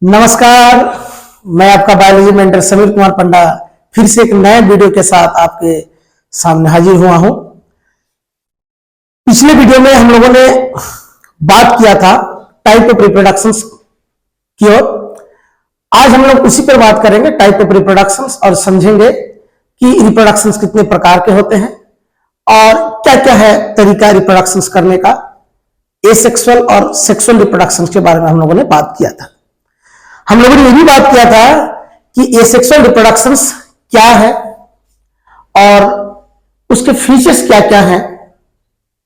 नमस्कार, मैं आपका बायोलॉजी मेंटर समीर कुमार पंडा फिर से एक नए वीडियो के साथ आपके सामने हाजिर हुआ हूं। पिछले वीडियो में हम लोगों ने बात किया था टाइप ऑफ रिप्रोडक्शंस की ओर। आज हम लोग उसी पर बात करेंगे, टाइप ऑफ रिप्रोडक्शंस, और समझेंगे कि रिप्रोडक्शंस कितने प्रकार के होते हैं और क्या क्या है तरीका रिप्रोडक्शंस करने का। एसेक्सुअल और सेक्सुअल रिप्रोडक्शंस के बारे में हम लोगों ने बात किया था। हम लोगों ने यह भी बात किया था कि एसेक्सुअल रिप्रोडक्शंस क्या है और उसके फीचर्स क्या क्या हैं,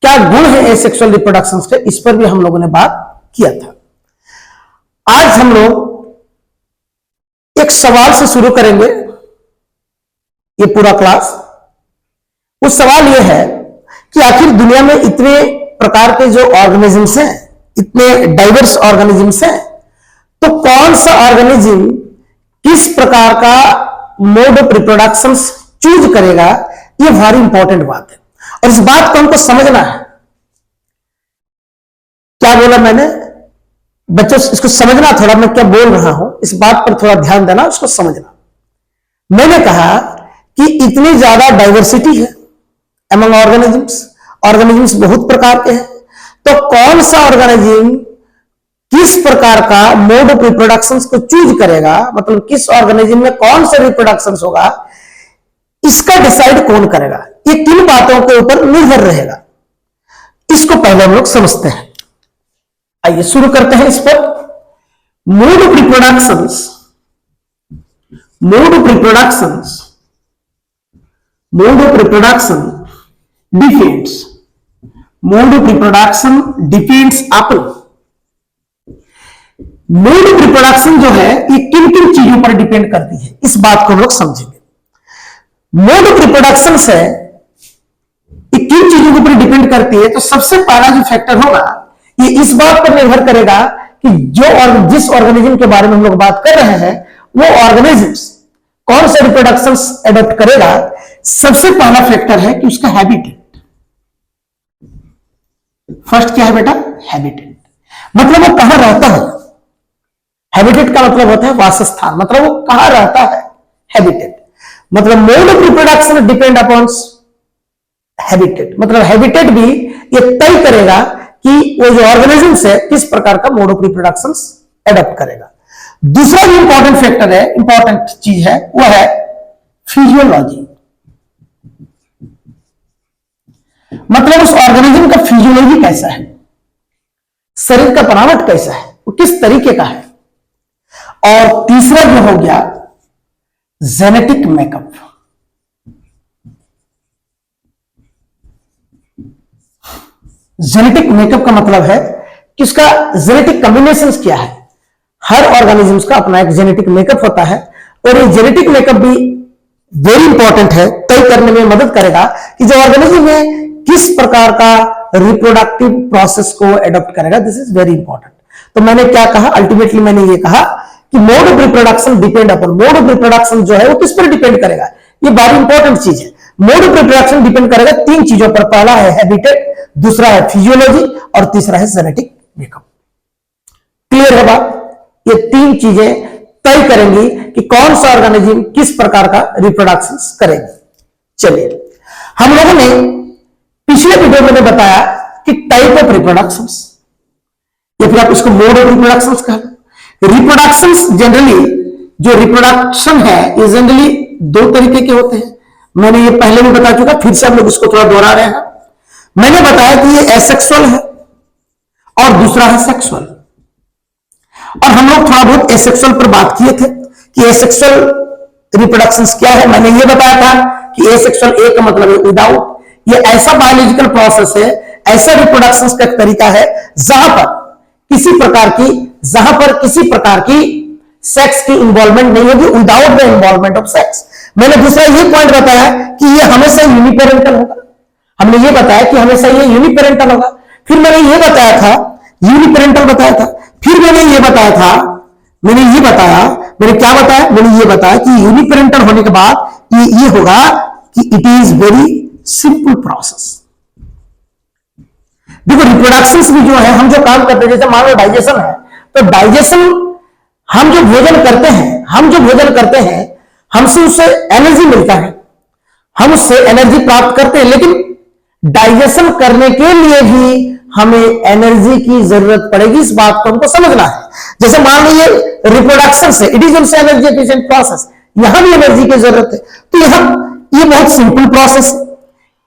क्या गुण है एसेक्सुअल रिप्रोडक्शंस के, इस पर भी हम लोगों ने बात किया था। आज हम लोग एक सवाल से शुरू करेंगे ये पूरा क्लास। उस सवाल यह है कि आखिर दुनिया में इतने प्रकार के जो ऑर्गेनिजम्स हैं, इतने डाइवर्स ऑर्गेनिजम्स हैं, तो कौन सा ऑर्गेनिज्म किस प्रकार का मोड ऑफ रिप्रोडक्शन चूज करेगा, ये very इंपॉर्टेंट बात है और इस बात को हमको समझना है। क्या बोला मैंने बच्चों, इसको समझना थोड़ा, मैं क्या बोल रहा हूं इस बात पर थोड़ा ध्यान देना, उसको समझना। मैंने कहा कि इतनी ज्यादा डाइवर्सिटी है अमंग ऑर्गेनिजम्स, ऑर्गेनिजम्स बहुत प्रकार के हैं, तो कौन सा ऑर्गेनिज्म किस प्रकार का मोड ऑफ रिप्रोडक्शन को चूज करेगा, मतलब किस ऑर्गेनिज्म में कौन सा रिप्रोडक्शन होगा, इसका डिसाइड कौन करेगा, ये किन बातों के ऊपर निर्भर रहेगा, इसको पहले हम लोग समझते हैं। आइए शुरू करते हैं इस पर। Mode of reproductions, mode of reproductions, mode of reproduction depends, mode of reproduction depends upon. Mode of reproduction जो है ये किन किन चीजों पर डिपेंड करती है, इस बात को हम लोग समझेंगे। मोड ऑफ रिप्रोडक्शन से ये किन चीजों के ऊपर डिपेंड करती है, तो सबसे पहला जो फैक्टर होगा ये इस बात पर निर्भर करेगा कि जिस ऑर्गेनिज्म के बारे में हम लोग बात कर रहे हैं वो ऑर्गेनिजम्स कौन सा रिप्रोडक्शन एडॉप्ट करेगा। सबसे पहला फैक्टर है कि उसका हैबिटेट। फर्स्ट क्या है बेटा? हैबिटेट, मतलब वो कहां रहता है। हैबिटेट का मतलब होता है वासस्थान, मतलब वो कहां रहता है, हैबिटेट। मतलब mode of reproduction depend upon habitat, मतलब हैबिटेट भी ये तय करेगा कि वो जो ऑर्गेनिज्म है किस प्रकार का मोड ऑफ रिप्रोडक्शन एडॉप्ट करेगा। दूसरा जो इंपॉर्टेंट फैक्टर है, इंपॉर्टेंट चीज है, वो है फिजियोलॉजी, मतलब उस ऑर्गेनिज्म का फिजियोलॉजी कैसा है, शरीर का बनावट कैसा है, वो किस तरीके का है। और तीसरा जो हो गया जेनेटिक मेकअप, जेनेटिक मेकअप का मतलब है कि उसका जेनेटिक कॉम्बिनेशंस क्या है। हर ऑर्गेनिजम्स का अपना एक जेनेटिक मेकअप होता है और ये जेनेटिक मेकअप भी वेरी इंपॉर्टेंट है, तय करने में मदद करेगा कि जो ऑर्गेनिज्म है किस प्रकार का रिप्रोडक्टिव प्रोसेस को एडॉप्ट करेगा। This is very important. तो मैंने क्या कहा, अल्टीमेटली मैंने ये कहा कि mode of reproduction depend upon, mode of reproduction जो है वो किस पर डिपेंड करेगा, ये बड़ी इंपॉर्टेंट चीज है। मोड ऑफ रिप्रोडक्शन डिपेंड करेगा तीन चीजों पर, पहला है हैबिटेट, दूसरा है फिजियोलॉजी और तीसरा है जेनेटिक मेकअप। क्लियर है बात? ये तीन चीजें तय करेंगी कि कौन सा ऑर्गेनिज्म किस प्रकार का रिप्रोडक्शन करेंगे। चलिए, हम लोगों ने पिछले वीडियो में बताया कि टाइप ऑफ रिप्रोडक्शंस, या फिर आप इसको मोड ऑफ रिप्रोडक्शंस कहें। रिप्रोडक्शंस जनरली, जो रिप्रोडक्शन है ये जनरली दो तरीके के होते हैं। मैंने ये पहले भी बता चुका, फिर से हम लोग इसको थोड़ा दोहरा रहे हैं। मैंने बताया कि ये एसेक्सुअल है और दूसरा है सेक्सुअल, और हम लोग थोड़ा बहुत एसेक्सुअल पर बात किए थे कि एसेक्सुअल रिप्रोडक्शंस क्या है। मैंने ये बताया था कि एसेक्सुअल ए का मतलब है विदाउट, ये ऐसा बायोलॉजिकल प्रोसेस है, ऐसा रिप्रोडक्शन का तरीका है जहां पर किसी प्रकार की सेक्स की इन्वॉल्वमेंट नहीं होगी, without the involvement of sex. मैंने दूसरा ये पॉइंट बताया कि ये हमेशा यूनिपेरेंटल होगा, हमने ये बताया कि हमेशा ये यूनिपेरेंटल होगा। फिर मैंने ये बताया था, यूनिपेरेंटल बताया था, फिर मैंने ये बताया था, मैंने क्या बताया, मैंने ये बताया कि यूनिपेरेंटल होने के बाद ये होगा कि it is very simple process. देखो रिप्रोडक्शन भी जो है, हम जो काम करते हैं, जैसे मान लो डाइजेशन है, तो डाइजेशन हम जो भोजन करते हैं हमसे उससे एनर्जी मिलता है, हम उससे एनर्जी प्राप्त करते हैं, लेकिन डाइजेशन करने के लिए भी हमें एनर्जी की जरूरत पड़ेगी। इस बात को हमको समझना है। जैसे मान लीजिए रिप्रोडक्शन से it is also energy efficient process, यहां भी एनर्जी की जरूरत है। तो यहां ये बहुत सिंपल प्रोसेस,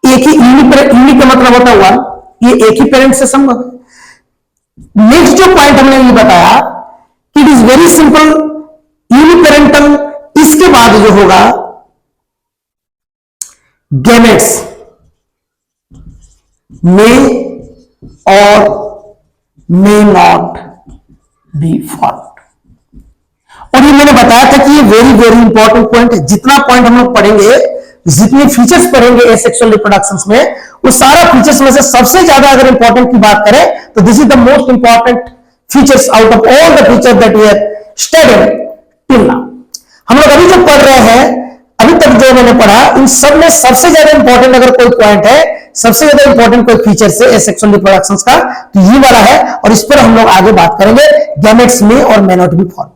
एक ही यूनिक का मतलब होता हुआ ये एक ही पेरेंट से संभव है। नेक्स्ट जो पॉइंट हमने ये बताया कि it is very simple uniparental, इसके बाद जो होगा गैमेट्स में और मे नॉट बी फॉर्म्ड। और ये मैंने बताया था कि ये वेरी वेरी इंपॉर्टेंट पॉइंट है। जितना पॉइंट हम लोग पढ़ेंगे, जितने फीचर्स पढ़ेंगे एसेक्सुअल रिप्रोडक्शन में, वो सारा फीचर्स में से सबसे ज्यादा अगर इंपॉर्टेंट की बात करें तो this is the most important features out of all the features that we have studied till now. हम लोग अभी जो पढ़ रहे हैं, अभी तक जो मैंने पढ़ा, इन सब में सबसे ज्यादा इंपॉर्टेंट अगर कोई पॉइंट है, सबसे ज्यादा इंपॉर्टेंट कोई फीचर है एसेक्सुअल रिप्रोडक्शन का, तो ये वाला है। और इस पर हम लोग आगे बात करेंगे, गैमेट्स में और मे नॉट बी फॉर्म।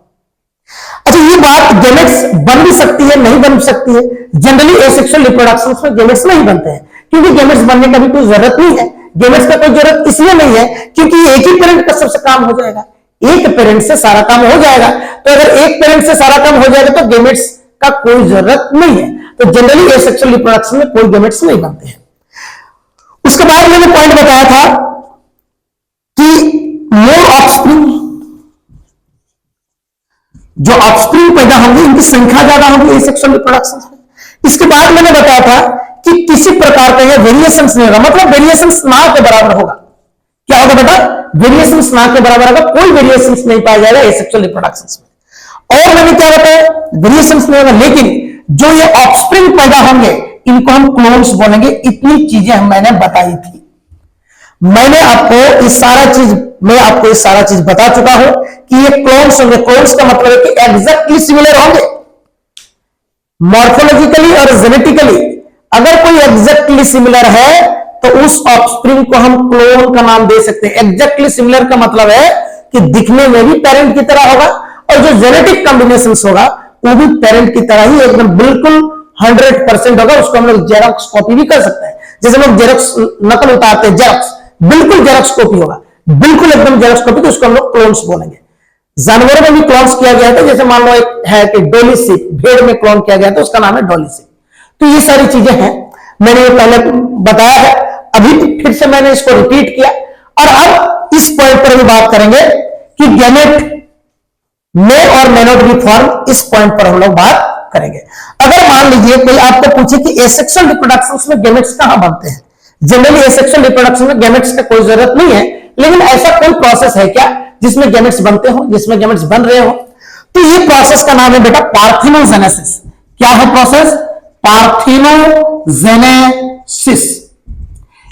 अच्छा, ये बात गैमेट्स बन भी सकती है, नहीं बन सकती है। जनरली एसेक्सुअल रिप्रोडक्शन में गैमेट्स नहीं बनते हैं, क्योंकि गैमेट्स बनने का भी कोई जरूरत नहीं है। गैमेट्स का कोई जरूरत इसलिए नहीं है क्योंकि एक ही पेरेंट का सबसे काम हो जाएगा, एक पेरेंट से सारा काम हो जाएगा। तो अगर एक पेरेंट से सारा काम हो जाएगा तो गैमेट्स का कोई जरूरत नहीं है। तो जनरली एसेक्सुअल रिप्रोडक्शन में कोई गैमेट्स नहीं बनते हैं। उसके बाद मैंने पॉइंट बताया था कि मोर ऑफस्प्रिंग, जो ऑफस्प्रिंग पैदा होंगे उनकी संख्या ज्यादा होगी एसेक्सुअल रिप्रोडक्शन में। इसके बाद मैंने बताया था कि किसी प्रकार का यह वेरिएशंस नहीं होगा, मतलब वेरिएशंस ना के बराबर होगा। क्या होगा बेटा? वेरिएशंस ना के बराबर होगा, कोई वेरिएशंस नहीं पाया जाएगा एसेक्सुअल रिप्रोडक्शन में। और मैंने क्या बताया? वेरिएशंस नहीं होगा, लेकिन जो ये ऑफस्प्रिंग पैदा होंगे इनको हम क्लोन्स बोलेंगे। इतनी चीजें मैंने बताई थी। मैं आपको ये सारा चीज बता चुका हूं कि ये क्लोन्स होंगे। क्लोन्स का मतलब है कि एग्जैक्टली सिमिलर होंगे मॉर्फोलॉजिकली और जेनेटिकली। अगर कोई एग्जैक्टली सिमिलर है तो उस ऑफस्प्रिंग को हम क्लोन का नाम दे सकते हैं। एग्जैक्टली सिमिलर का मतलब है कि दिखने में भी पेरेंट की तरह होगा, और जो जेनेटिक कॉम्बिनेशन होगा वो भी पेरेंट की तरह ही एकदम बिल्कुल 100% होगा। उसको हम लोग जेरॉक्स कॉपी भी कर सकते हैं। जैसे लोग जेरॉक्स नकल उतारते हैं, जेरॉक्स बिल्कुल जेरॉक्स कॉपी होगा, बिल्कुल एकदम जेरॉक्स कॉपी, तो उसको हम लोग क्लोन्स बोलेंगे। जानवरों में भी क्लोन्स किया गया था, जैसे मान लो एक है कि डॉली शिप, भेड़ में क्लोन किया गया था, उसका नाम है डॉली शिप। तो ये सारी चीजें हैं, मैंने ये पहले बताया है, अभी फिर से मैंने इसको रिपीट किया। और अब इस पॉइंट पर भी बात करेंगे कि गैमेट में और मे नॉट बी फॉर्म, इस पॉइंट पर हम लोग बात करेंगे। अगर मान लीजिए कोई आपको पूछे कि एसेक्सुअल रिप्रोडक्शन में गैमेट्स कहां बनते हैं, जनरली एसेक्सुअल रिप्रोडक्शन में गैमेट्स का कोई जरूरत नहीं है, लेकिन ऐसा कोई प्रोसेस है क्या जिसमें गैमेट्स बनते हो, जिसमें गैमेट्स बन रहे हो? तो ये प्रोसेस का नाम है बेटा पार्थिनोजेनेसिस। क्या है प्रोसेस? पार्थिनोजेनेसिस।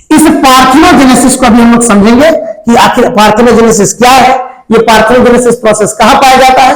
इस पार्थिनोजेनेसिस को अभी हम लोग समझेंगे कि आखिर पार्थिनोजेनेसिस क्या है, ये पार्थिनोजेनेसिस प्रोसेस कहां पाया जाता है।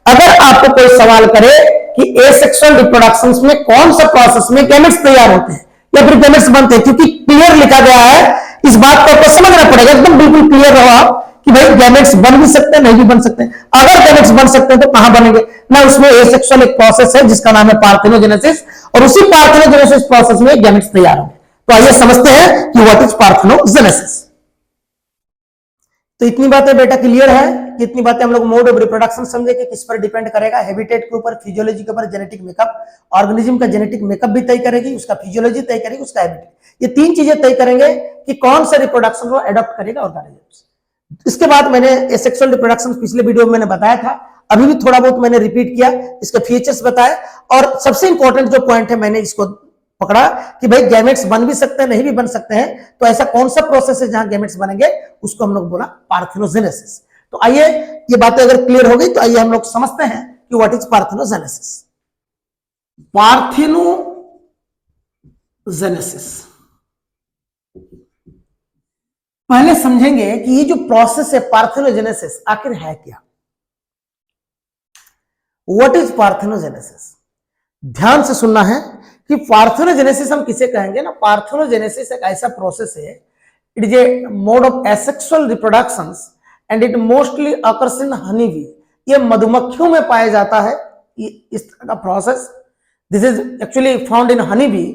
अगर आपको कोई सवाल करे कि एसेक्सुअल रिप्रोडक्शन में कौन सा प्रोसेस में गैमेट्स तैयार होते हैं या फिर गैमेट्स बनते हैं, क्योंकि क्लियर लिखा गया है, इस बात को आपको समझना पड़ेगा, एकदम बिल्कुल क्लियर रहो आप कि भाई गैमेट्स बन भी सकते हैं, नहीं भी बन सकते हैं। अगर गैमेट्स बन सकते हैं तो कहां बनेंगे ना, उसमें एसेक्सुअल एक प्रोसेस है जिसका नाम है पार्थिनोजेनेसिस, और उसी पार्थिनोजेनेसिस प्रोसेस में गैमेट्स तैयार होंगे। तो आइए समझते हैं कि व्हाट इज पार्थिनोजेनेसिस। तो इतनी बातें बेटा क्लियर है कि इतनी बातें हम लोग मोड ऑफ रिप्रोडक्शन समझे कि किस पर डिपेंड करेगा, हैबिटेट के ऊपर, फिजियोलॉजी के ऊपर, जेनेटिक मेकअप। ऑर्गेनिज्म का जेनेटिक मेकअप भी तय करेगी, उसका फिजियोलॉजी तय करेगी, उसका हैबिटेट। ये तीन चीजें तय करेंगे कि कौन सा रिप्रोडक्शन को एडॉप्ट करेगा ऑर्गेनिज्म। इसके बाद मैंने एसेक्सुअल रिप्रोडक्शन पिछले वीडियो में मैंने बताया था, अभी भी थोड़ा बहुत मैंने रिपीट किया, इसके फीचर्स बताए। और सबसे इंपॉर्टेंट जो पॉइंट है मैंने इसको पकड़ा कि भाई गैमेट्स बन भी सकते हैं, नहीं भी बन सकते हैं, तो ऐसा कौन सा प्रोसेस है जहां गैमेट्स बनेंगे, उसको हम लोग बोला पार्थिनोजेनेसिस। तो आइए ये बातें अगर क्लियर हो गई तो आइए हम लोग समझते हैं कि व्हाट इज पार्थिनोजेनेसिस। पार्थिनोजेनेसिस पहले समझेंगे कि ये जो प्रोसेस है पार्थिनोजेनेसिस आखिर है क्या। What is parthenogenesis? ध्यान से सुनना है कि पार्थेनोजेनेसिस हम किसे कहेंगे ना, पार्थेनोजेनेसिस एक ऐसा प्रोसेस है, it is a mode of asexual reproduction and it mostly occurs in honey bee. ये मधुमक्खियों में पाया जाता है इस तरह का process, this is actually found in honey bee.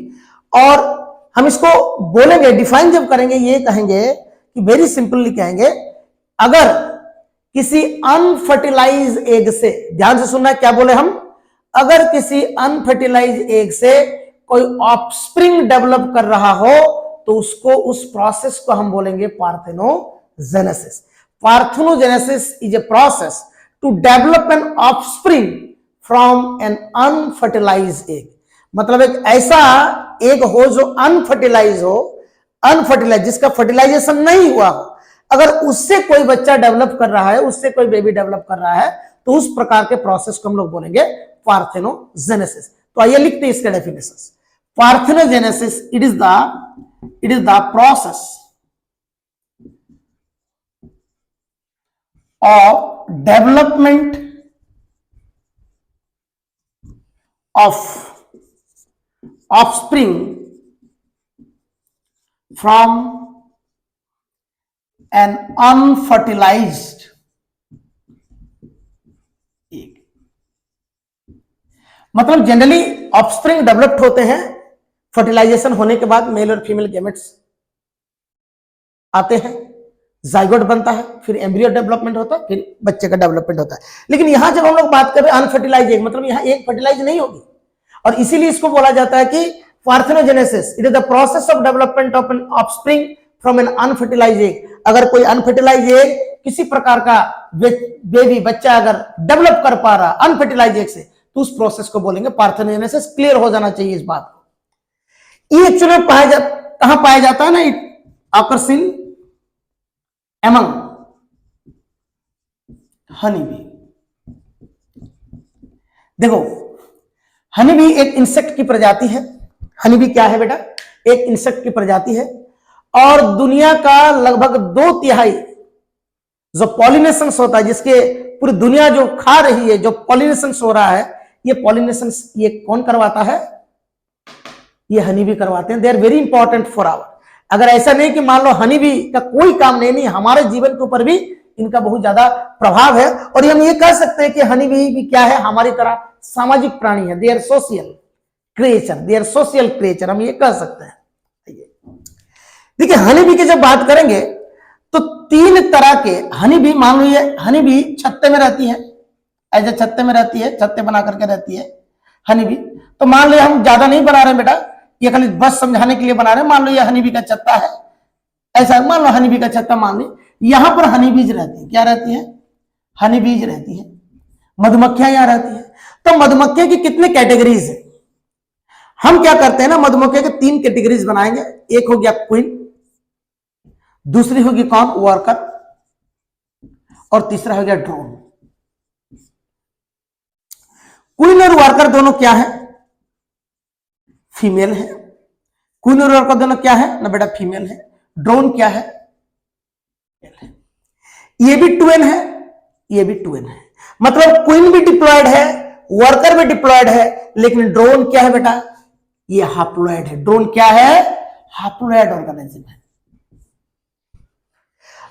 और हम इसको बोलेंगे, डिफाइन जब करेंगे, ये कहेंगे कि वेरी सिंपली कहेंगे, अगर किसी अनफर्टिलाइज एग से, ध्यान से सुनना है क्या बोले हम, अगर किसी अनफर्टिलाइज एग से कोई ऑफस्प्रिंग डेवलप कर रहा हो तो उसको, उस प्रोसेस को हम बोलेंगे parthenogenesis. Parthenogenesis is a process to develop an offspring from an unfertilise egg. मतलब एक ऐसा एग हो जो अनफर्टिलाइज हो, अनफर्टिलाइज जिसका फर्टिलाइजेशन नहीं हुआ हो, अगर उससे कोई बच्चा डेवलप कर रहा है, उससे कोई बेबी डेवलप कर रहा है, तो उस प्रकार के प्रोसेस को हम लोग बोलेंगे पार्थेनोजेनेसिस। तो आइए लिखते हैं इसके definition. Parthenogenesis it is the process of development of offspring from an unfertilized egg। मतलब जनरली ऑफस्प्रिंग डेवलप्ड होते हैं फर्टिलाइजेशन होने के बाद, मेल और फीमेल गैमेट्स आते हैं, जाइगोट बनता है, फिर एम्ब्रियो डेवलपमेंट होता है, फिर बच्चे का डेवलपमेंट होता है। लेकिन यहां जब हम लोग बात कर रहे हैं अनफर्टिलाइज एग, मतलब यहां एग फर्टिलाइज नहीं होगी, और इसीलिए इसको बोला जाता है कि parthenogenesis it is the process of development of an offspring from an unfertilise egg. अगर कोई अनफर्टिलाइज एग किसी प्रकार का बेबी बच्चा अगर डेवलप कर पा रहा अनफर्टिलाइज एग से, तो उस प्रोसेस को बोलेंगे पार्थेनोजेनेसिस। क्लियर हो जाना चाहिए इस बात को। ये एक्चुअली कहां पाया जाता है ना, it occurs in among honey bee. देखो, हनी बी एक इंसेक्ट की प्रजाति है। हनी बी क्या है बेटा? एक इंसेक्ट की प्रजाति है, और दुनिया का लगभग 2/3 जो पॉलिनेशन होता है, जिसके पूरी दुनिया जो खा रही है, जो पॉलिनेशन हो रहा है, ये पॉलिनेशन ये कौन करवाता है? ये हनी बी करवाते हैं। They are very important for our. अगर ऐसा नहीं कि मान लो हनी बी का कोई काम नहीं, हमारे जीवन के ऊपर भी इनका बहुत ज्यादा प्रभाव है। और हम ये कह सकते हैं कि हनी बी भी क्या है? हमारी तरह सामाजिक प्राणी है। They are social creature, they are social creature, हम ये कह सकते हैं। देखिए, हनी बी की जब बात करेंगे तो 3 तरह के हनी बी, मान लो ये हनी बी छत्ते में रहती है, ऐसे छत्ते में रहती है, छत्ते बना करके रहती है हनी बी। तो मान लो हम ज्यादा नहीं बना रहे बेटा, ये खाली बस समझाने के लिए बना रहे हैं। मान लो ये हनी बी का छत्ता है, ऐसा मान लो हनी बी का छत्ता मान लो, यहां पर हनी बीज रहती है। क्या रहती है? हनी बीज रहती है। मधुमक्खियां यहां रहती है। तो मधुमक्खियां की कितने कैटेगरीज है? हम क्या करते हैं ना, मधुमक्खियों के 3 कैटेगरीज बनाएंगे। एक हो गया क्वीन, दूसरी होगी कौन? वर्कर, और तीसरा हो गया ड्रोन। क्वीन और वर्कर दोनों क्या है? फीमेल है। क्वीन और वर्कर दोनों क्या है ना बेटा? फीमेल है। ड्रोन क्या है? ये भी ट्वेन है, ये भी ट्वेन है। मतलब क्वीन भी डिप्लॉयड है, वर्कर भी डिप्लॉयड है, लेकिन ड्रोन क्या है बेटा? ये हाप्लॉयड है। ड्रोन क्या है? हाप्लॉयड ऑर्गेनिज्म है।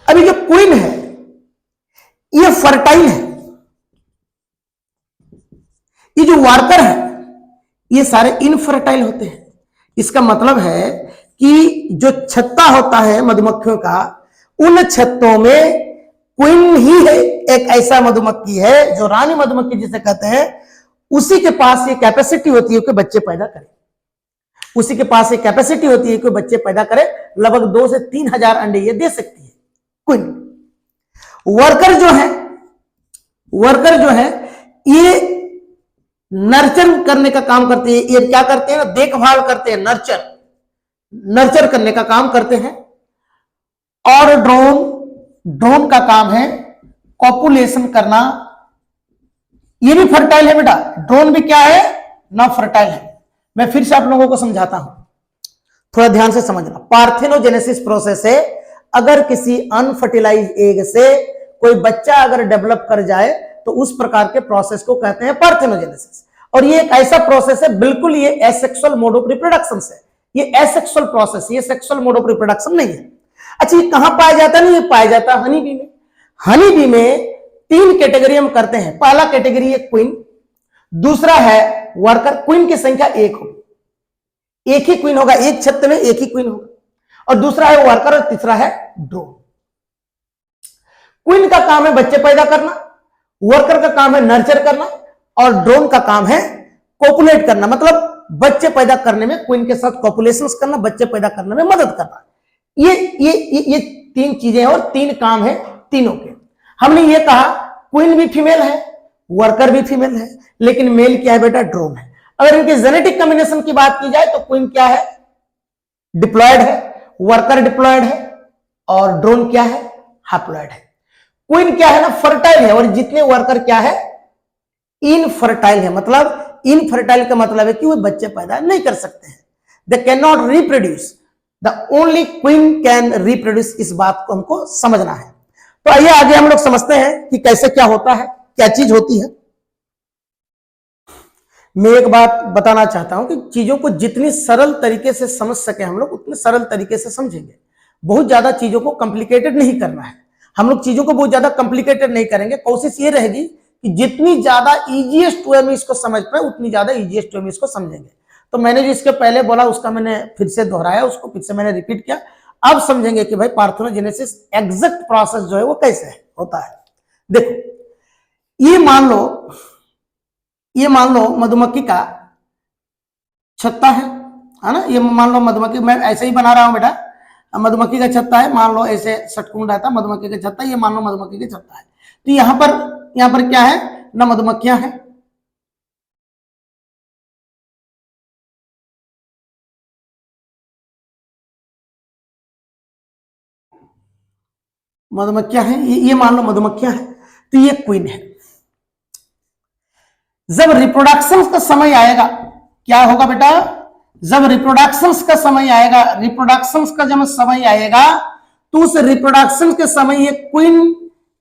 अभी जो क्वीन है ये फर्टाइल है, ये जो वर्कर है ये सारे इनफर्टाइल होते हैं। इसका मतलब है कि जो छत्ता होता है मधुमक्खियों का, उन छत्तों में क्वीन ही है, एक ऐसा मधुमक्खी है जो रानी मधुमक्खी जिसे कहते हैं, उसी के पास ये कैपेसिटी होती है कि बच्चे पैदा करे। उसी के पास ये कैपेसिटी होती है कि बच्चे पैदा करे। लगभग 2 से 3 हजार अंडे ये दे सकती है क्वीन। वर्कर जो है ये नर्चर करने का काम करते हैं। ये क्या करते हैं? देखभाल करते हैं, नर्चर करने का काम करते हैं। और ड्रोन का काम है कॉपुलेशन करना। ये भी फर्टाइल है बेटा। ड्रोन भी क्या है? ना फर्टाइल है। मैं फिर से आप लोगों को समझाता हूं, थोड़ा ध्यान से समझना। पार्थेनोजेनेसिस प्रोसेस है, अगर किसी अनफर्टिलाइज एग से कोई बच्चा अगर डेवलप कर जाए तो उस प्रकार के प्रोसेस को कहते हैं पार्थेनोजेनेसिस। और ये एक ऐसा प्रोसेस है, बिल्कुल ये एसेक्सुअल मोड ऑफ रिप्रोडक्शन है, ये एसेक्सुअल प्रोसेस, ये सेक्सुअल मोड ऑफ रिप्रोडक्शन नहीं है। अच्छा, ये कहां पाया जाता है? नहीं, ये पाया जाता है हनी बी में। हनी बी में 3 कैटेगरी हम करते हैं। पहला कैटेगरी है क्वीन, दूसरा है वर्कर। क्वीन की संख्या 1 होगी, एक ही क्वीन होगा, एक छत्ते में एक ही क्वीन होगा। और दूसरा है वर्कर, और तीसरा है ड्रोन। क्वीन का काम है बच्चे पैदा करना, वर्कर का काम है नर्चर करना, और ड्रोन का काम है कॉपुलेट करना, मतलब बच्चे पैदा करने में, क्वीन के साथ कॉपुलेशन करना, बच्चे पैदा करने में मदद करना। ये 3 चीजें हैं और 3 काम है तीनों के। हमने ये कहा क्वीन भी फीमेल है, वर्कर भी फीमेल है, लेकिन मेल क्या है बेटा? ड्रोन है। अगर इनके जेनेटिक कॉम्बिनेशन की बात की जाए तो क्वीन क्या है? डिप्लॉयड है, वर्कर डिप्लॉयड है, और ड्रोन क्या है? हैप्लॉयड है। क्वीन क्या है ना? फर्टाइल है, और जितने वर्कर क्या है? इनफर्टाइल है। मतलब इनफर्टाइल का मतलब है कि वो बच्चे पैदा नहीं कर सकते हैं, they can not reproduce, the only queen can reproduce. इस बात को हमको समझना है। तो आइए आगे हम लोग समझते हैं कि कैसे क्या होता है, क्या चीज होती है। मैं एक बात बताना चाहता हूं कि चीजों को जितनी सरल तरीके से समझ सके हम लोग, उतने सरल तरीके से समझेंगे। बहुत ज्यादा चीजों को कॉम्प्लिकेटेड नहीं करना है। हम लोग चीजों को बहुत ज्यादा कॉम्प्लिकेटेड नहीं करेंगे। कोशिश ये रहेगी कि जितनी ज्यादा इजीएस्ट वे में इसको समझ पाए, उतनी ज्यादा इजीएस्ट वे में इसको समझेंगे। तो मैंने जो इसके पहले बोला उसका मैंने फिर से दोहराया, उसको फिर से मैंने रिपीट किया। अब समझेंगे कि भाई पार्थेनोजेनेसिस एग्जैक्ट प्रोसेस जो है वो कैसे होता है। देखो, ये मान लो मधुमक्खी का छत्ता है ना? ये मान लो मधुमक्खी, मैं ऐसे ही बना रहा हूं बेटा, मधुमक्खी का छत्ता है। मान लो ऐसे षटकोण रहता है मधुमक्खी का छत्ता, ये मान लो मधुमक्खी का छत्ता है। तो यहां पर क्या है ना? मधुमक्खियां हैं, मधुमक्खियां हैं, ये मान लो मधुमक्खियां हैं। तो ये क्वीन है। जब रिप्रोडक्शन का समय आएगा, क्या होगा बेटा? जब रिप्रोडक्शन का समय आएगा, रिप्रोडक्शन का जब समय आएगा, तो उस रिप्रोडक्शन के समय ये क्वीन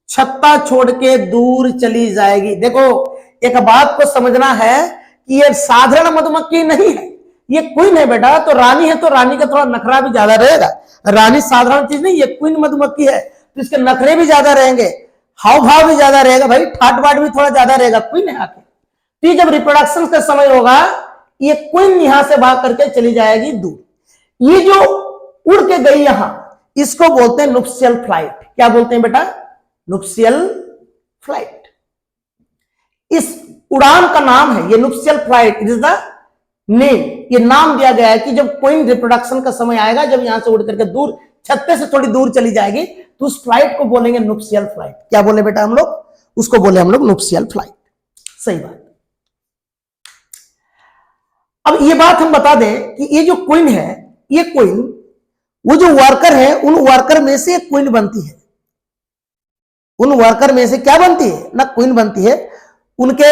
छत्ता छोड़ के दूर चली जाएगी। देखो, एक बात को समझना है कि ये साधारण मधुमक्खी नहीं है, ये क्वीन है बेटा। तो रानी है, तो रानी का थोड़ा नखरा भी ज्यादा रहेगा। रानी साधारण चीज नहीं, ये क्वीन मधुमक्खी है, तो इसके नखरे भी ज्यादा रहेंगे, हाव भाव भी ज्यादा रहेगा, भाई ठाट बाट भी थोड़ा ज्यादा रहेगा। क्वीन है आके, तो जब रिप्रोडक्शन का समय होगा, ये क्वीन यहां से भाग करके चली जाएगी दूर। ये जो उड़ के गई यहां, इसको बोलते हैं नुप्सियल फ्लाइट। क्या बोलते हैं बेटा? Nuptial flight. इस उड़ान का नाम है ये nuptial flight, it is the name. ये नाम दिया गया है कि जब क्वीन रिप्रोडक्शन का समय आएगा, जब यहां से उड़ करके दूर, छत्ते से थोड़ी दूर चली जाएगी, तो उस फ्लाइट को बोलेंगे नुप्सियल फ्लाइट। क्या बोले बेटा हम लोग? उसको बोले हम लोग नुप्सियल फ्लाइट। सही बात। अब ये बात हम बता दें कि ये जो क्वीन है, ये क्वीन, वो जो वर्कर है, उन वर्कर में से एक क्वीन बनती है। उन वर्कर में से क्या बनती है ना? क्वीन बनती है। उनके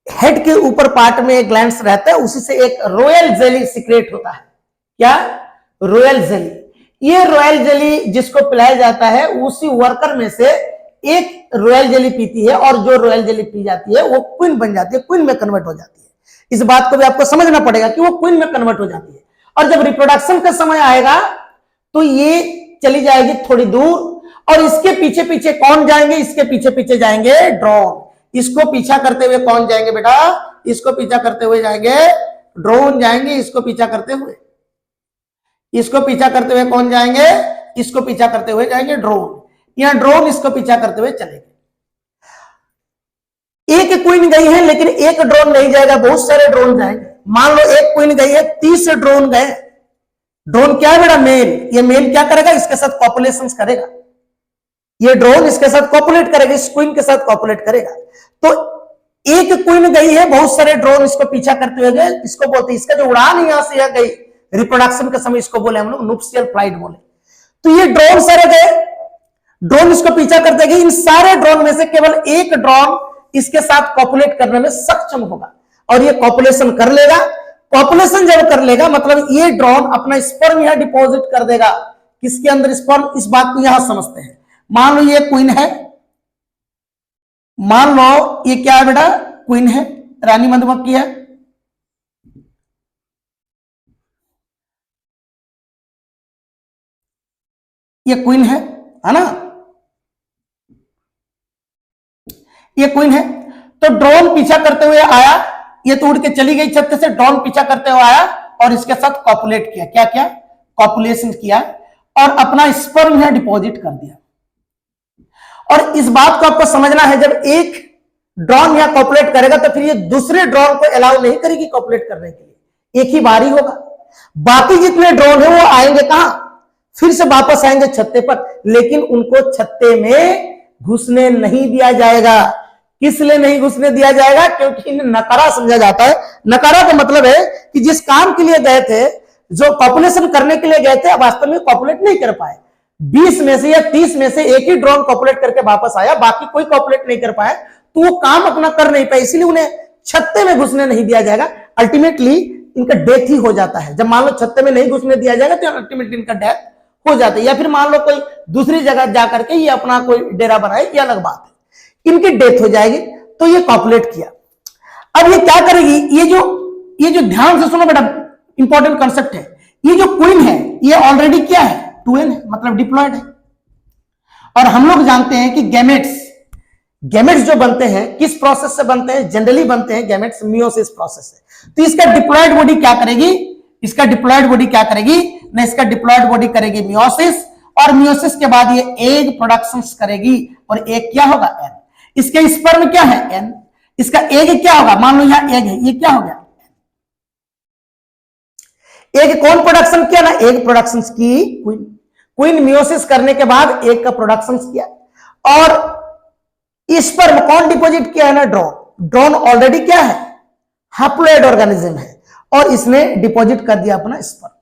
हेड के ऊपर पार्ट में एक ग्लैंड्स रहता है, उसी से एक रॉयल जेली सिक्रेट होता है। क्या? Royal jelly. ये रॉयल जेली जिसको पिलाया जाता है, उसी वर्कर में से एक रॉयल जेली पीती है, और जो रॉयल जेली पी जाती है वो क्वीन बन जाती है, क्वीन में कन्वर्ट हो जाती है। इस बात को भी आपको समझना पड़ेगा कि वो क्वीन में कन्वर्ट हो जाती है। और जब रिप्रोडक्शन का समय आएगा, तो ये चली जाएगी थोड़ी दूर, और इसके पीछे पीछे कौन जाएंगे? इसके पीछे पीछे जाएंगे ड्रोन। इसको पीछा करते हुए कौन जाएंगे बेटा? इसको पीछा करते हुए जाएंगे ड्रोन जाएंगे। इसको पीछा करते हुए, इसको पीछा करते हुए कौन जाएंगे? इसको पीछा करते हुए जाएंगे ड्रोन। यहां ड्रोन इसको पीछा करते हुए चलेंगे। एक क्वीन गई है, लेकिन एक ड्रोन नहीं जाएगा, बहुत सारे ड्रोन जाएंगे। मान लो एक क्वीन गई है, 30 ड्रोन गए। ड्रोन क्या है बेटा? मेल। ये मेल क्या करेगा? इसके साथ कॉपुलेशन करेगा। ये ड्रोन इसके साथ कॉपुलेट करेगा, इस क्वीन के साथ कॉपुलेट करेगा। तो एक क्वीन गई है, बहुत सारे ड्रोन इसको पीछा करते हुए गए। इसको बोलते हैं, इसका जो उड़ान यहां से यहां गई रिप्रोडक्शन के समय, इसको बोले हम लोग नुप्सियल फ्लाइट बोले। तो ये ड्रोन सारे गए, ड्रोन इसको पीछा करते गए। इन सारे ड्रोन में से केवल एक ड्रोन इसके साथ कॉपुलेट करने में सक्षम होगा, और ये कॉपुलेशन कर लेगा। कॉपुलेशन जब कर लेगा, मतलब ये ड्रोन अपना स्पर्म यहां डिपॉजिट कर देगा। किसके अंदर? स्पर्म। इस बात को यहां समझते हैं। मान लो ये क्वीन है, मान लो ये क्या है बेटा? क्वीन है। रानी मधुमक्खी है, ये क्वीन है ना, ये क्वीन है। तो ड्रोन पीछा करते हुए आया, ये तो उड़ के चली गई छत से, ड्रोन पीछा करते हुए आया और इसके साथ कॉपुलेट किया। क्या किया? कॉपुलेशन किया और अपना स्पर्म है डिपॉजिट कर दिया। और इस बात को आपको समझना है, जब एक ड्रोन यहां कॉपुलेट करेगा तो फिर ये दूसरे ड्रोन को अलाउ नहीं करेगी कॉपुलेट करने के लिए, एक ही बार ही होगा। बाकी जितने ड्रोन है वो आएंगे कहां? फिर से वापस आएंगे छत्ते पर, लेकिन उनको छत्ते में घुसने नहीं दिया जाएगा। किस लिए नहीं घुसने दिया जाएगा? क्योंकि इन्हें नकारा समझा जाता है। नकारा का मतलब है कि जिस काम के लिए गए थे, जो पॉपुलेशन करने के लिए गए थे, वास्तव में कॉपुलेट नहीं कर पाए। 20 में से या 30 में से एक ही ड्रोन कॉपुलेट करके वापस आया, बाकी कोई कॉपुलेट नहीं कर पाया, तो वो काम अपना कर नहीं पाए, इसलिए उन्हें छत्ते में घुसने नहीं दिया जाएगा। अल्टीमेटली इनका डेथ ही हो जाता है। जब मान लो छत्ते में नहीं घुसने दिया जाएगा तो अल्टीमेटली इनका डेथ हो जाता है, या फिर मान लो कोई दूसरी जगह जाकर के ये अपना कोई डेरा बनाए, ये अलग बात है, इनकी डेथ हो जाएगी। तो ये कॉपुलेट किया। अब ये क्या करेगी? ये जो ध्यान से सुनो बेटा, इंपॉर्टेंट कॉन्सेप्ट है। ये जो क्वीन है ये ऑलरेडी क्या है? ट्वेन है, मतलब डिप्लॉयड है। और हम लोग जानते हैं कि गैमेट्स जो बनते हैं किस प्रोसेस से बनते हैं? जनरली बनते हैं गैमेट्स मियोसिस प्रोसेस से। तो इसका डिप्लॉयड बॉडी क्या करेगी? इसका डिप्लॉयड बॉडी क्या करेगी? ना, इसका डिप्लॉयड बॉडी करेगी मियोसिस, और मियोसिस के बाद ये एग प्रोडक्शन करेगी, और एग क्या होगा? एन। इसके स्पर्म क्या है? एन। इसका एग क्या होगा? मान लो यहां एग है, ये क्या हो गया? एग कौन प्रोडक्शन किया? ना, एग प्रोडक्शन की क्वीन। क्वीन मियोसिस करने के बाद एग का प्रोडक्शन किया, और स्पर्म कौन डिपॉजिट किया है? ना, ड्रोन। ड्रोन ऑलरेडी क्या है? हैप्लॉइड ऑर्गेनिज्म है, और इसने डिपॉजिट कर दिया अपना स्पर्म।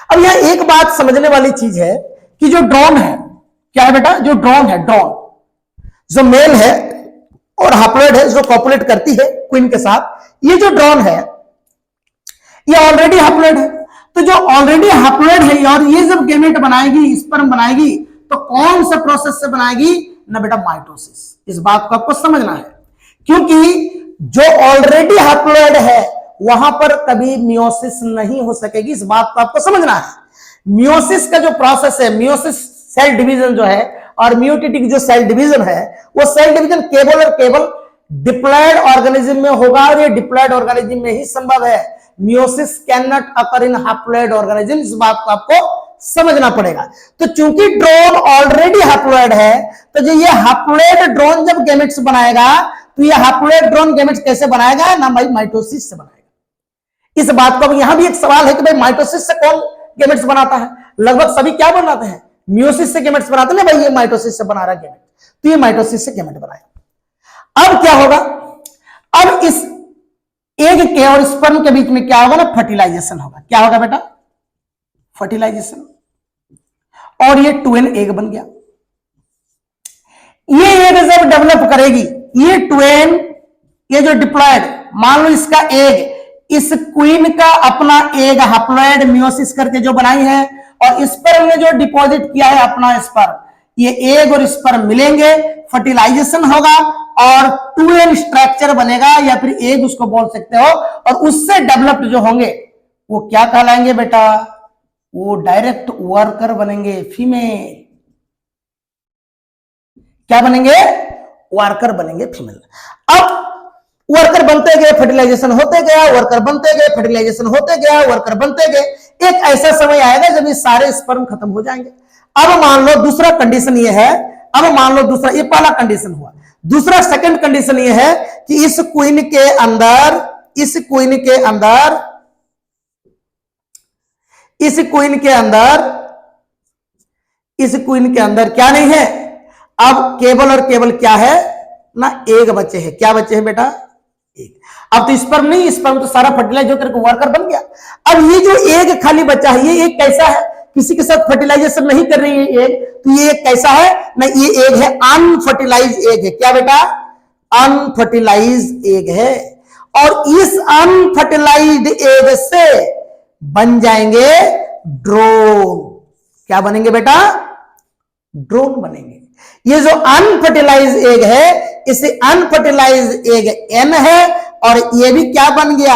अब यहां एक बात समझने वाली चीज है कि जो ड्रोन है, क्या है बेटा? जो ड्रोन है, ड्रोन जो मेल है और हैप्लॉइड है, जो कॉपुलेट करती है क्वीन के साथ, ये जो ड्रोन है ये ऑलरेडी हैप्लॉइड है। तो जो ऑलरेडी हैप्लॉइड है और ये जब गैमेट बनाएगी, स्पर्म बनाएगी, तो कौन सा प्रोसेस से बनाएगी? ना बेटा, माइटोसिस। इस बात को आपको समझना है, क्योंकि जो ऑलरेडी हैप्लॉइड है वहां पर कभी मियोसिस नहीं हो सकेगी। इस बात को आपको समझना है। मियोसिस का जो प्रोसेस है, मियोसिस सेल डिवीजन जो है, और म्यूटेटिक जो सेल डिवीजन है, वो सेल डिवीजन केवल और केवल डिप्लॉयड ऑर्गेनिज्म में होगा, और ये डिप्लॉयड ऑर्गेनिज्म में ही संभव है। Meiosis can not occur in haploid organism. इस बात को आपको समझना पड़ेगा। तो चूंकि ड्रोन ऑलरेडी हैप्लॉइड है, तो जो ये हैप्लॉइड ड्रोन जब गैमेट्स बनाएगा, तो ये हैप्लॉइड ड्रोन गैमेट्स कैसे बनाएगा? ना भाई, माइटोसिस से बनाएगा। इस बात को, यहां भी एक सवाल है कि भाई माइटोसिस से कौन गैमेट्स बनाता है? लगभग सभी क्या बनाते हैं? मियोसिस से गैमेट्स बनाते हैं ना भाई, ये माइटोसिस से बना रहा गैमेट, तो ये माइटोसिस से गैमेट बनाएगा। अब क्या होगा? अब इस एग के और स्पर्म के बीच में क्या होगा? ना, फर्टिलाइजेशन होगा। क्या होगा बेटा? फर्टिलाइजेशन। और ये ट्वेन एग बन गया। ये एग जब डेवलप करेगी, ये ट्वेन, ये जो डिप्लॉयड, मान लो इसका एग, इस क्वीन का अपना एग हैप्लॉइड मियोसिस करके जो बनाई है, और स्पर्म ने जो डिपॉजिट किया है अपना स्पर्म, ये एग और स्पर्म मिलेंगे, फर्टिलाइजेशन होगा, और ट्वेन स्ट्रक्चर बनेगा, या फिर एग उसको बोल सकते हो। और उससे डेवलप्ड जो होंगे वो क्या कहलाएंगे बेटा? वो डायरेक्ट वर्कर बनेंगे, फीमेल। क्या बनेंगे? वर्कर बनेंगे, फीमेल। अब वर्कर बनते गए, फर्टिलाइजेशन होते गया, वर्कर बनते गए, फर्टिलाइजेशन होते गया, वर्कर बनते गए। एक ऐसा समय आएगा जब ये सारे स्पर्म खत्म हो जाएंगे। अब मान लो दूसरा कंडीशन ये है, अब मान लो दूसरा, ये पहला कंडीशन हुआ। दूसरा सेकंड कंडीशन ये है कि इस क्वीन के अंदर, इस क्वीन के अंदर, इस क्वीन के अंदर, इस क्वीन के अंदर क्या नहीं है? अब केवल और केवल क्या है? ना, एग बचे हैं। क्या बचे हैं बेटा? एग। अब तो स्पर्म नहीं, स्पर्म तो सारा फर्टिलाइज होकर वर्कर बन गया। अब ये जो एग खाली बचा है, ये एग कैसा है? किसी के साथ फर्टिलाइजेशन नहीं कर रही है एग, तो ये एग कैसा है? ना, ये एग है अनफर्टिलाइज एग है। क्या बेटा? अनफर्टिलाइज एग है। और इस अनफर्टिलाइज्ड एग से बन जाएंगे ड्रोन। क्या बनेंगे बेटा? ड्रोन बनेंगे। ये जो अनफर्टिलाइज एग है, इसे अनफर्टिलाइज एग एन है, और ये भी क्या बन गया,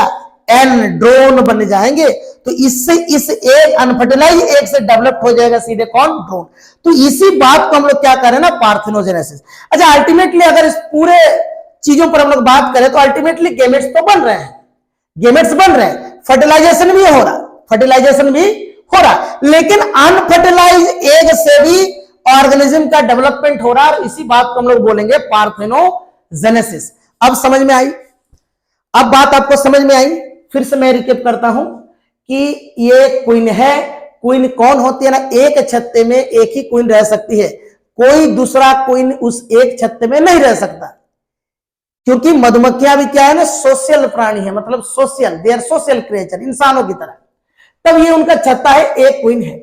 एन ड्रोन बन जाएंगे। तो इससे इस एक अनफर्टिलाइज एग से डेवलप हो जाएगा सीधे कौन, ड्रोन। तो इसी बात को हम लोग क्या करें ना, पार्थिनोजेनेसिस। अच्छा, अल्टीमेटली अगर इस पूरे चीजों पर हम लोग बात करें तो अल्टीमेटली गेमेट्स तो बन रहे हैं, गेमेट्स बन रहे हैं, फर्टिलाइजेशन भी हो रहा, फर्टिलाइजेशन भी हो रहा, लेकिन अनफर्टिलाइज एग से भी ऑर्गेनिज्म का डेवलपमेंट हो रहा है। इसी बात को हम लोग बोलेंगे पार्थिनोजेनेसिस। अब समझ में आई, अब बात आपको समझ में आई। फिर से मैं रिकेप करता हूं कि ये क्वीन है। क्वीन कौन होती है ना, एक छत्ते में एक ही क्वीन रह सकती है, कोई दूसरा क्वीन उस एक छत्ते में नहीं रह सकता, क्योंकि मधुमक्खियां भी क्या है ना, सोशल प्राणी है, मतलब social, they are social creature, इंसानों की तरह। तब ये उनका छत्ता है, एक क्वीन है।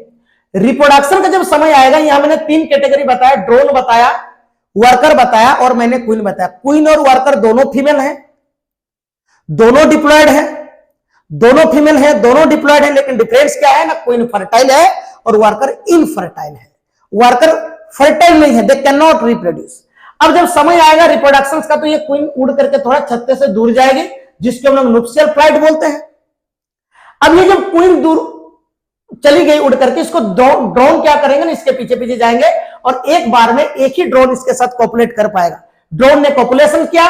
रिप्रोडक्शन का जब समय आएगा, यहां मैंने 3 कैटेगरी बताया, ड्रोन बताया, वर्कर बताया और मैंने क्वीन बताया। क्वीन और वर्कर दोनों फीमेल हैं, दोनों डिप्लॉयड है, दोनों फीमेल है, दोनों डिप्लॉयड है, लेकिन डिफरेंस क्या है ना, क्वीन फर्टाइल है और वर्कर इनफर्टाइल है। वर्कर फर्टाइल नहीं है, दे कैन नॉट रिप्रोड्यूस। अब जब समय आएगा रिप्रोडक्शन का, तो ये क्वीन उड़ करके थोड़ा छत्ते से दूर जाएगी, जिसको हम लोग नुप्शियल फ्लाइट बोलते हैं। अब ये जब क्वीन दूर चली गई उड़ करके, इसको ड्रोन क्या करेंगे ना, इसके पीछे पीछे जाएंगे और एक बार में एक ही ड्रोन इसके साथ कॉपुलेट कर पाएगा। ड्रोन ने कॉपुलेशन किया,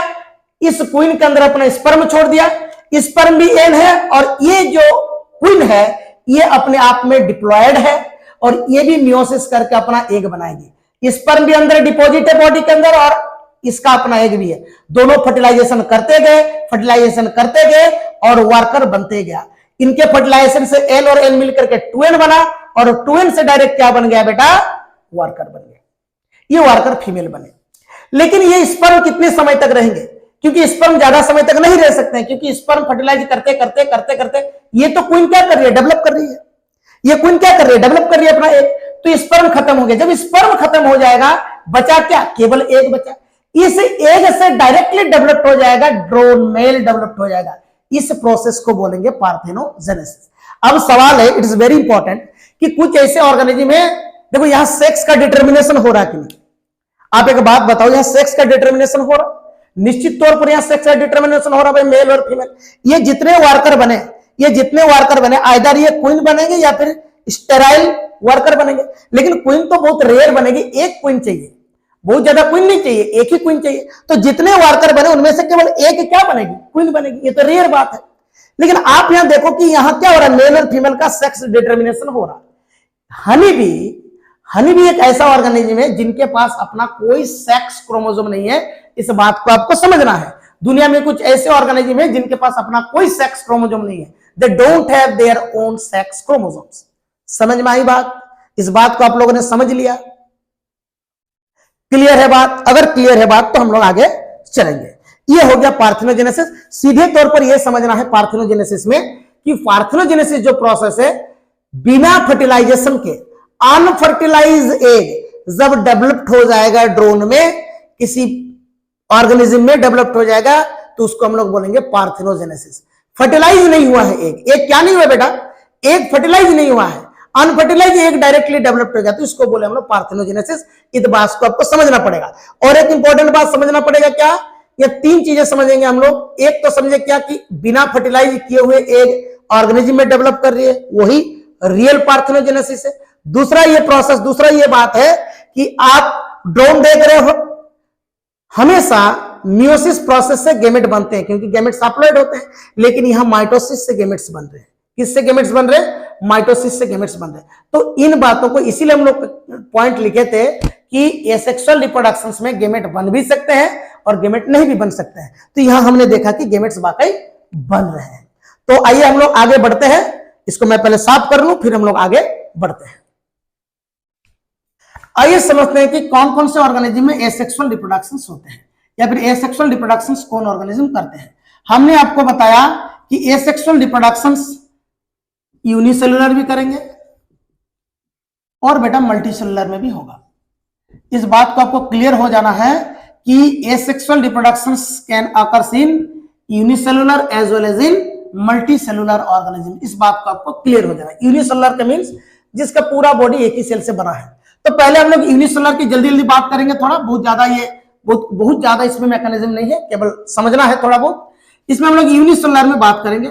इस क्वीन के अंदर अपना स्पर्म छोड़ दिया, स्पर्म भी एन है और ये जो क्वीन है ये अपने आप में डिप्लॉयड है और ये भी मियोसिस करके अपना एग बनाएगी। स्पर्म भी अंदर डिपॉजिट है बॉडी के अंदर और इसका अपना एग भी है। दोनों फर्टिलाइजेशन करते गए, फर्टिलाइजेशन करते गए और वर्कर बनते गया। इनके फर्टिलाइजेशन से एन और एन मिलकर के 2n बना और 2n से डायरेक्ट क्या बन गया बेटा, वर्कर बन गया। ये वर्कर फीमेल बने। लेकिन ये स्पर्म कितने समय तक रहेंगे, क्योंकि स्पर्म ज्यादा समय तक नहीं रह सकते हैं, क्योंकि स्पर्म फर्टिलाइज करते करते करते करते ये तो क्वीन क्या कर रही है, डेवलप कर रही है। ये क्वीन क्या कर रही है, डेवलप कर रही है अपना एग। तो स्पर्म खत्म हो गया। जब स्पर्म खत्म हो जाएगा, बचा क्या, केवल एग बचा। इस एग से डायरेक्टली डेवलप हो जाएगा ड्रोन, मेल डेवलप हो जाएगा। इस प्रोसेस को बोलेंगे पार्थिनोजेनेसिस। अब सवाल है, इट इज वेरी इंपॉर्टेंट, कि कुछ ऐसे ऑर्गेनिज्म है, देखो यहां सेक्स का डिटर्मिनेशन हो रहा है कि नहीं। आप एक बात बताओ, यहां सेक्स का डिटर्मिनेशन हो रहा, निश्चित तौर पर यहां सेक्स का डिटर्मिनेशन हो रहा भाई, मेल और फीमेल। ये जितने वर्कर बने, ये जितने वर्कर बने, आइदर ये क्वीन बनेंगे या फिर स्टेराइल वर्कर बनेंगे। लेकिन क्वीन तो बहुत रेयर बनेगी, एक क्वीन चाहिए, बहुत ज्यादा क्वीन नहीं चाहिए, एक ही क्वीन चाहिए। तो जितने वर्कर बने उनमें से केवल एक क्या बनेगी, क्वीन बनेगी। ये तो रेयर बात है। लेकिन आप यहां देखो कि यहां क्या हो रहा है, मेल और फीमेल का सेक्स डिटर्मिनेशन हो रहा है। हनी भी एक ऐसा ऑर्गेनिज्म है जिनके पास अपना कोई सेक्स क्रोमोसोम नहीं है। इस बात को आपको समझना है। दुनिया में कुछ ऐसे ऑर्गेनिज्म है जिनके पास अपना कोई सेक्स क्रोमोसोम नहीं है। They don't have their own sex chromosomes. समझ में आई बात? इस बात को आप लोगों ने समझ लिया? क्लियर है बात? अगर क्लियर है बात तो हम लोग आगे चलेंगे। ये हो गया पार्थिनोजेनेसिस। सीधे तौर पर यह समझना है पार्थिनोजेनेसिस में कि पार्थिनोजेनेसिस जो प्रोसेस है, बिना फर्टिलाइजेशन के अनफर्टिलाइज एग जब डेवलप्ड हो जाएगा ड्रोन में, किसी ऑर्गेनिज्म में डेवलप्ड हो जाएगा, तो उसको हम लोग बोलेंगे पार्थिनोजेनेसिस। फर्टिलाइज नहीं हुआ है एग। एग क्या नहीं हुआ बेटा, एग फर्टिलाइज नहीं हुआ है, अनफर्टिलाइज एग डायरेक्टली डेवलप्ड हो गया, तो इसको बोले हम लोग पार्थिनोजेनेसिस। इस बात को आपको समझना पड़ेगा। और एक इंपॉर्टेंट बात समझना पड़ेगा, क्या, ये 3 चीजें समझेंगे हम लोग। एक तो समझे क्या कि बिना फर्टिलाइज किए हुए एग ऑर्गेनिज्म में डेवलप कर रही है, वही रियल पार्थिनोजेनेसिस है। दूसरा ये प्रोसेस, दूसरा ये बात है कि आप ड्रोन देख रहे हो, हमेशा मियोसिस प्रोसेस से गेमेट बनते हैं, क्योंकि गेमेट्स हैप्लॉइड होते हैं। लेकिन यहां माइटोसिस से गेमेट्स बन रहे हैं। किससे गेमेट्स बन रहे हैं? माइटोसिस से गेमेट्स बन रहे हैं। तो इन बातों को इसीलिए हम लोग पॉइंट लिखे थे कि एसेक्सुअल रिप्रोडक्शंस में गेमेट बन भी सकते हैं और गेमेट नहीं भी बन सकते हैं। तो यहां हमने देखा कि गेमेट्स वाकई बन रहे हैं। तो आइए हम लोग आगे बढ़ते हैं। इसको मैं पहले साफ कर लूं, फिर हम लोग आगे बढ़ते हैं। आइए समझते हैं कि कौन कौन से ऑर्गेनिज्म में एसेक्सुअल रिप्रोडक्शंस होते हैं, या फिर एसेक्सुअल रिप्रोडक्शंस कौन ऑर्गेनिज्म करते हैं। हमने आपको बताया कि एसेक्सुअल रिप्रोडक्शंस यूनिसेलुलर भी करेंगे और बेटा मल्टीसेलुलर में भी होगा। इस बात को आपको क्लियर हो जाना है कि asexual reproductions can occurs in unicellular as well as in multicellular organism. इस बात को आपको क्लियर हो जाना है। यूनिसेलुलर का मींस जिसका पूरा बॉडी एक ही सेल से बना है। तो पहले हम लोग यूनिसेलुलर की जल्दी जल्दी बात करेंगे, थोड़ा बहुत ज्यादा, ये बहुत ज्यादा इसमें मैकेनिज्म नहीं है, केवल समझना है थोड़ा बहुत। इसमें हम लोग यूनिसेलुलर में बात करेंगे।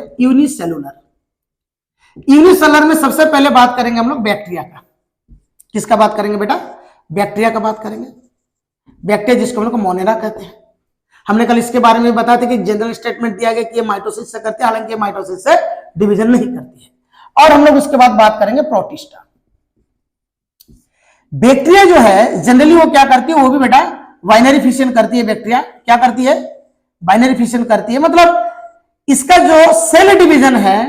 यूनिसेलुलर में सबसे पहले बात करेंगे हम लोग बैक्टीरिया का। किसका बात करेंगे बेटा? बैक्टीरिया का बात करेंगे। बैक्टीरिया जिसको हम लोग मोनेरा कहते हैं। हमने कल इसके बारे में बताया था कि जनरल स्टेटमेंट दिया गया कि ये माइटोसिस से करते हैं, हालांकि माइटोसिस से डिवीजन नहीं करती है। और हम लोग उसके बाद बात करेंगे प्रोटिस्टा। बैक्टीरिया जो है जनरली वो क्या करती है? वो भी बेटा बाइनरी फिशन करती है। बैक्टीरिया क्या करती है? बाइनरी फिशन करती है। मतलब इसका जो सेल डिवीजन है,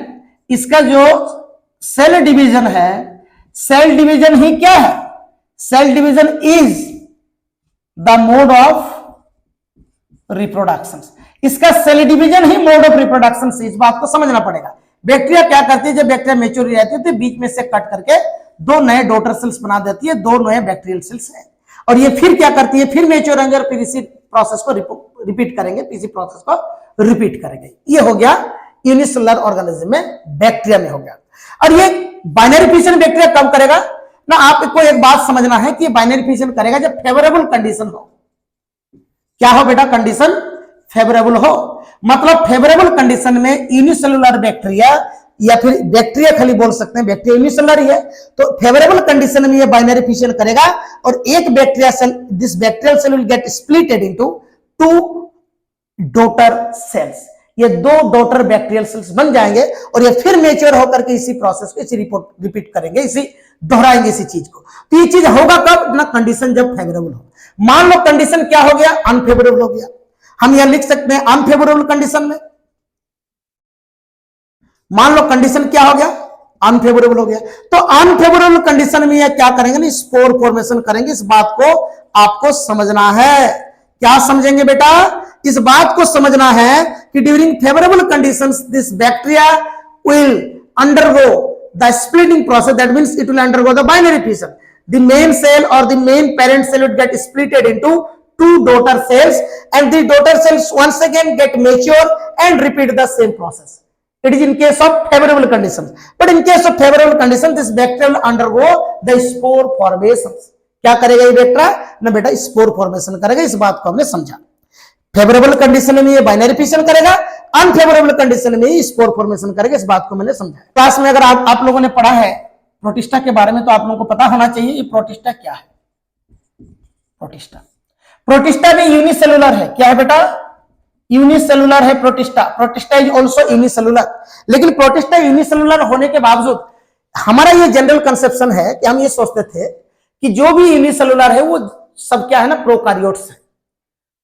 सेल डिवीजन ही क्या है? Cell division is the mode of reproduction. इसका सेल डिवीजन ही मोड ऑफ रिप्रोडक्शन से, इस बात को समझना पड़ेगा। बैक्टीरिया क्या करती है? जब बैक्टीरिया मेच्योर रहती है तो बीच में से कट करके दो नए डॉटर सेल्स बना देती है, दो नए बैक्टीरियल सेल्स है। और ये फिर क्या करती है? फिर मेच्योर होंगे और फिर इसी प्रोसेस को रिपीट करेंगे, इसी प्रोसेस को रिपीट करेंगे। ये हो गया यूनिसेलुलर ऑर्गेनिज्म में, बैक्टीरिया में हो गया। और ये बाइनरी फिशन बैक्टीरिया कब करेगा ना? आपको एक बात समझना है कि बाइनरी फिशन करेगा जब फेवरेबल कंडीशन हो। क्या हो बेटा? कंडीशन फेवरेबल हो। मतलब फेवरेबल कंडीशन में यूनिसेलुलर बैक्टीरिया, या फिर बैक्टीरिया खाली बोल सकते हैं, बैक्टीरिया यूनिसेलुलर ही है, तो फेवरेबल कंडीशन में ये बाइनरी फिशन करेगा और एक bacteria cell, this bacterial cell will get splitted into 2 daughter cells. ये 2 डॉटर बैक्टीरियल सेल्स बन जाएंगे और ये फिर मेच्योर होकर के इसी प्रोसेस को इसी रिपीट करेंगे, इसी दोहराएंगे इसी चीज को। तो ये चीज होगा कब ना? कंडीशन जब फेवरेबल हो। मान लो कंडीशन क्या हो गया? अनफेवरेबल हो गया। हम यहां लिख सकते हैं अनफेवरेबल कंडीशन में, मान लो कंडीशन क्या हो गया? अनफेवरेबल हो गया। तो अनफेवरेबल कंडीशन में ये क्या करेंगे ना? स्पोर फॉर्मेशन करेंगे। इस बात को आपको समझना है। क्या समझेंगे बेटा? इस बात को समझना है कि during favourable conditions this bacteria will undergo the splitting process, that means it will undergo the binary fission. The main cell or the main parent cell would get splitted into 2 daughter cells, and the daughter cells once again get mature and repeat the same process. It is in case of favorable conditions. But in case of favorable conditions, this bacteria will undergo the spore formations. क्या करेगा ये bacteria ना बेटा? Spore formation करेगा। इस बात को हमने समझा। फेवरेबल कंडीशन में ये बाइनरी फिशन करेगा, अनफेवरेबल कंडीशन में ये स्पोर फॉर्मेशन करेगा। इस बात को मैंने समझा। क्लास में अगर आप लोगों ने पढ़ा है प्रोटिस्टा के बारे में तो आप लोगों को पता होना चाहिए ये प्रोटिस्टा क्या है। प्रोटिस्टा भी यूनिसेलुलर है। क्या है बेटा? यूनिसेलुलर है protista. Protista is also unicellular. लेकिन प्रोटिस्टा यूनिसेलुलर होने के बावजूद हमारा ये जनरल कंसेप्शन है कि हम ये सोचते थे कि जो भी यूनिसेलुलर है वो सब क्या है ना? प्रोकारियोट्स है।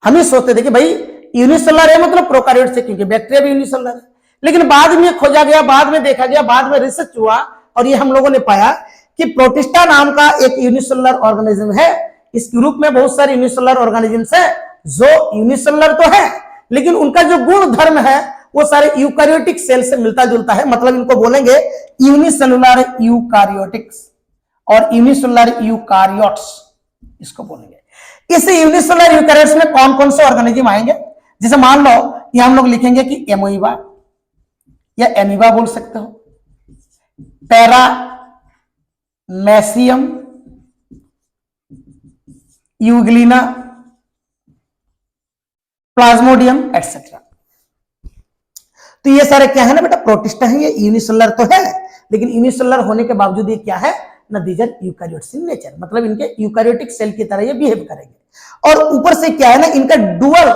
हम ये सोचते थे कि भाई यूनिसेलुलर है मतलब प्रोकारियोट्स है, क्योंकि बैक्टीरिया भी यूनिसेलुलर है। लेकिन बाद में खोजा गया, बाद में देखा गया, बाद में रिसर्च हुआ और ये हम लोगों ने पाया कि प्रोटिस्टा नाम का एक यूनिसेलुलर ऑर्गेनिज्म है। इस ग्रुप में बहुत सारे यूनिसेलुलर ऑर्गेनिजम्स हैं जो यूनिसेलुलर तो है, लेकिन उनका जो गुण धर्म है वो सारे यूकारियोटिक सेल से मिलता जुलता है। मतलब इनको बोलेंगे यूनिसेलुलर यूकारियोटिक्स और यूनिसेलुलर यूकारियोट्स, इसको बोलेंगे। इस यूनिसेलुलर यूकारियोट्स में कौन कौन से ऑर्गेनिज्म आएंगे? जैसे मान लो यहां हम लोग लिखेंगे कि एमोइबा या एमीबा बोल सकते हो, पैरामेसियम, यूग्लिना, प्लाज्मोडियम एटसेट्रा। तो ये सारे क्या है ना बेटा? प्रोटिस्टा है। ये यूनिसेलुलर तो है, लेकिन यूनिसेलुलर होने के बावजूद ये क्या है ना? These are eukaryotes in nature. मतलब इनके यूकारियोटिक सेल की तरह ये बिहेव करेंगे। और ऊपर से क्या है ना? इनका dual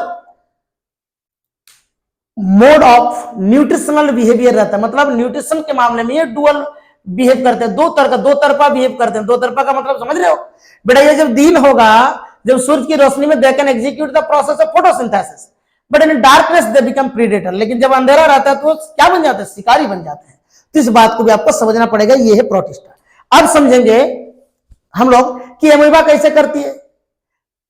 mode of nutritional behaviour रहता है। मतलब न्यूट्रिशन के मामले में ये डुअल बिहेव करते हैं, दो तरफा बिहेव करते हैं। दो तरफा का मतलब समझ रहे हो बेटा? ये जब दिन होगा, जब सूरज की रोशनी में they can execute the process of photosynthesis, but in darkness they become predator. लेकिन जब अंधेरा रहता है तो क्या बन जाते हैं? शिकारी बन जाते हैं। तो इस बात को भी आपको समझना पड़ेगा। ये है प्रोटिस्टा। अब समझेंगे हम लोग कि एमोइबा कैसे करती है।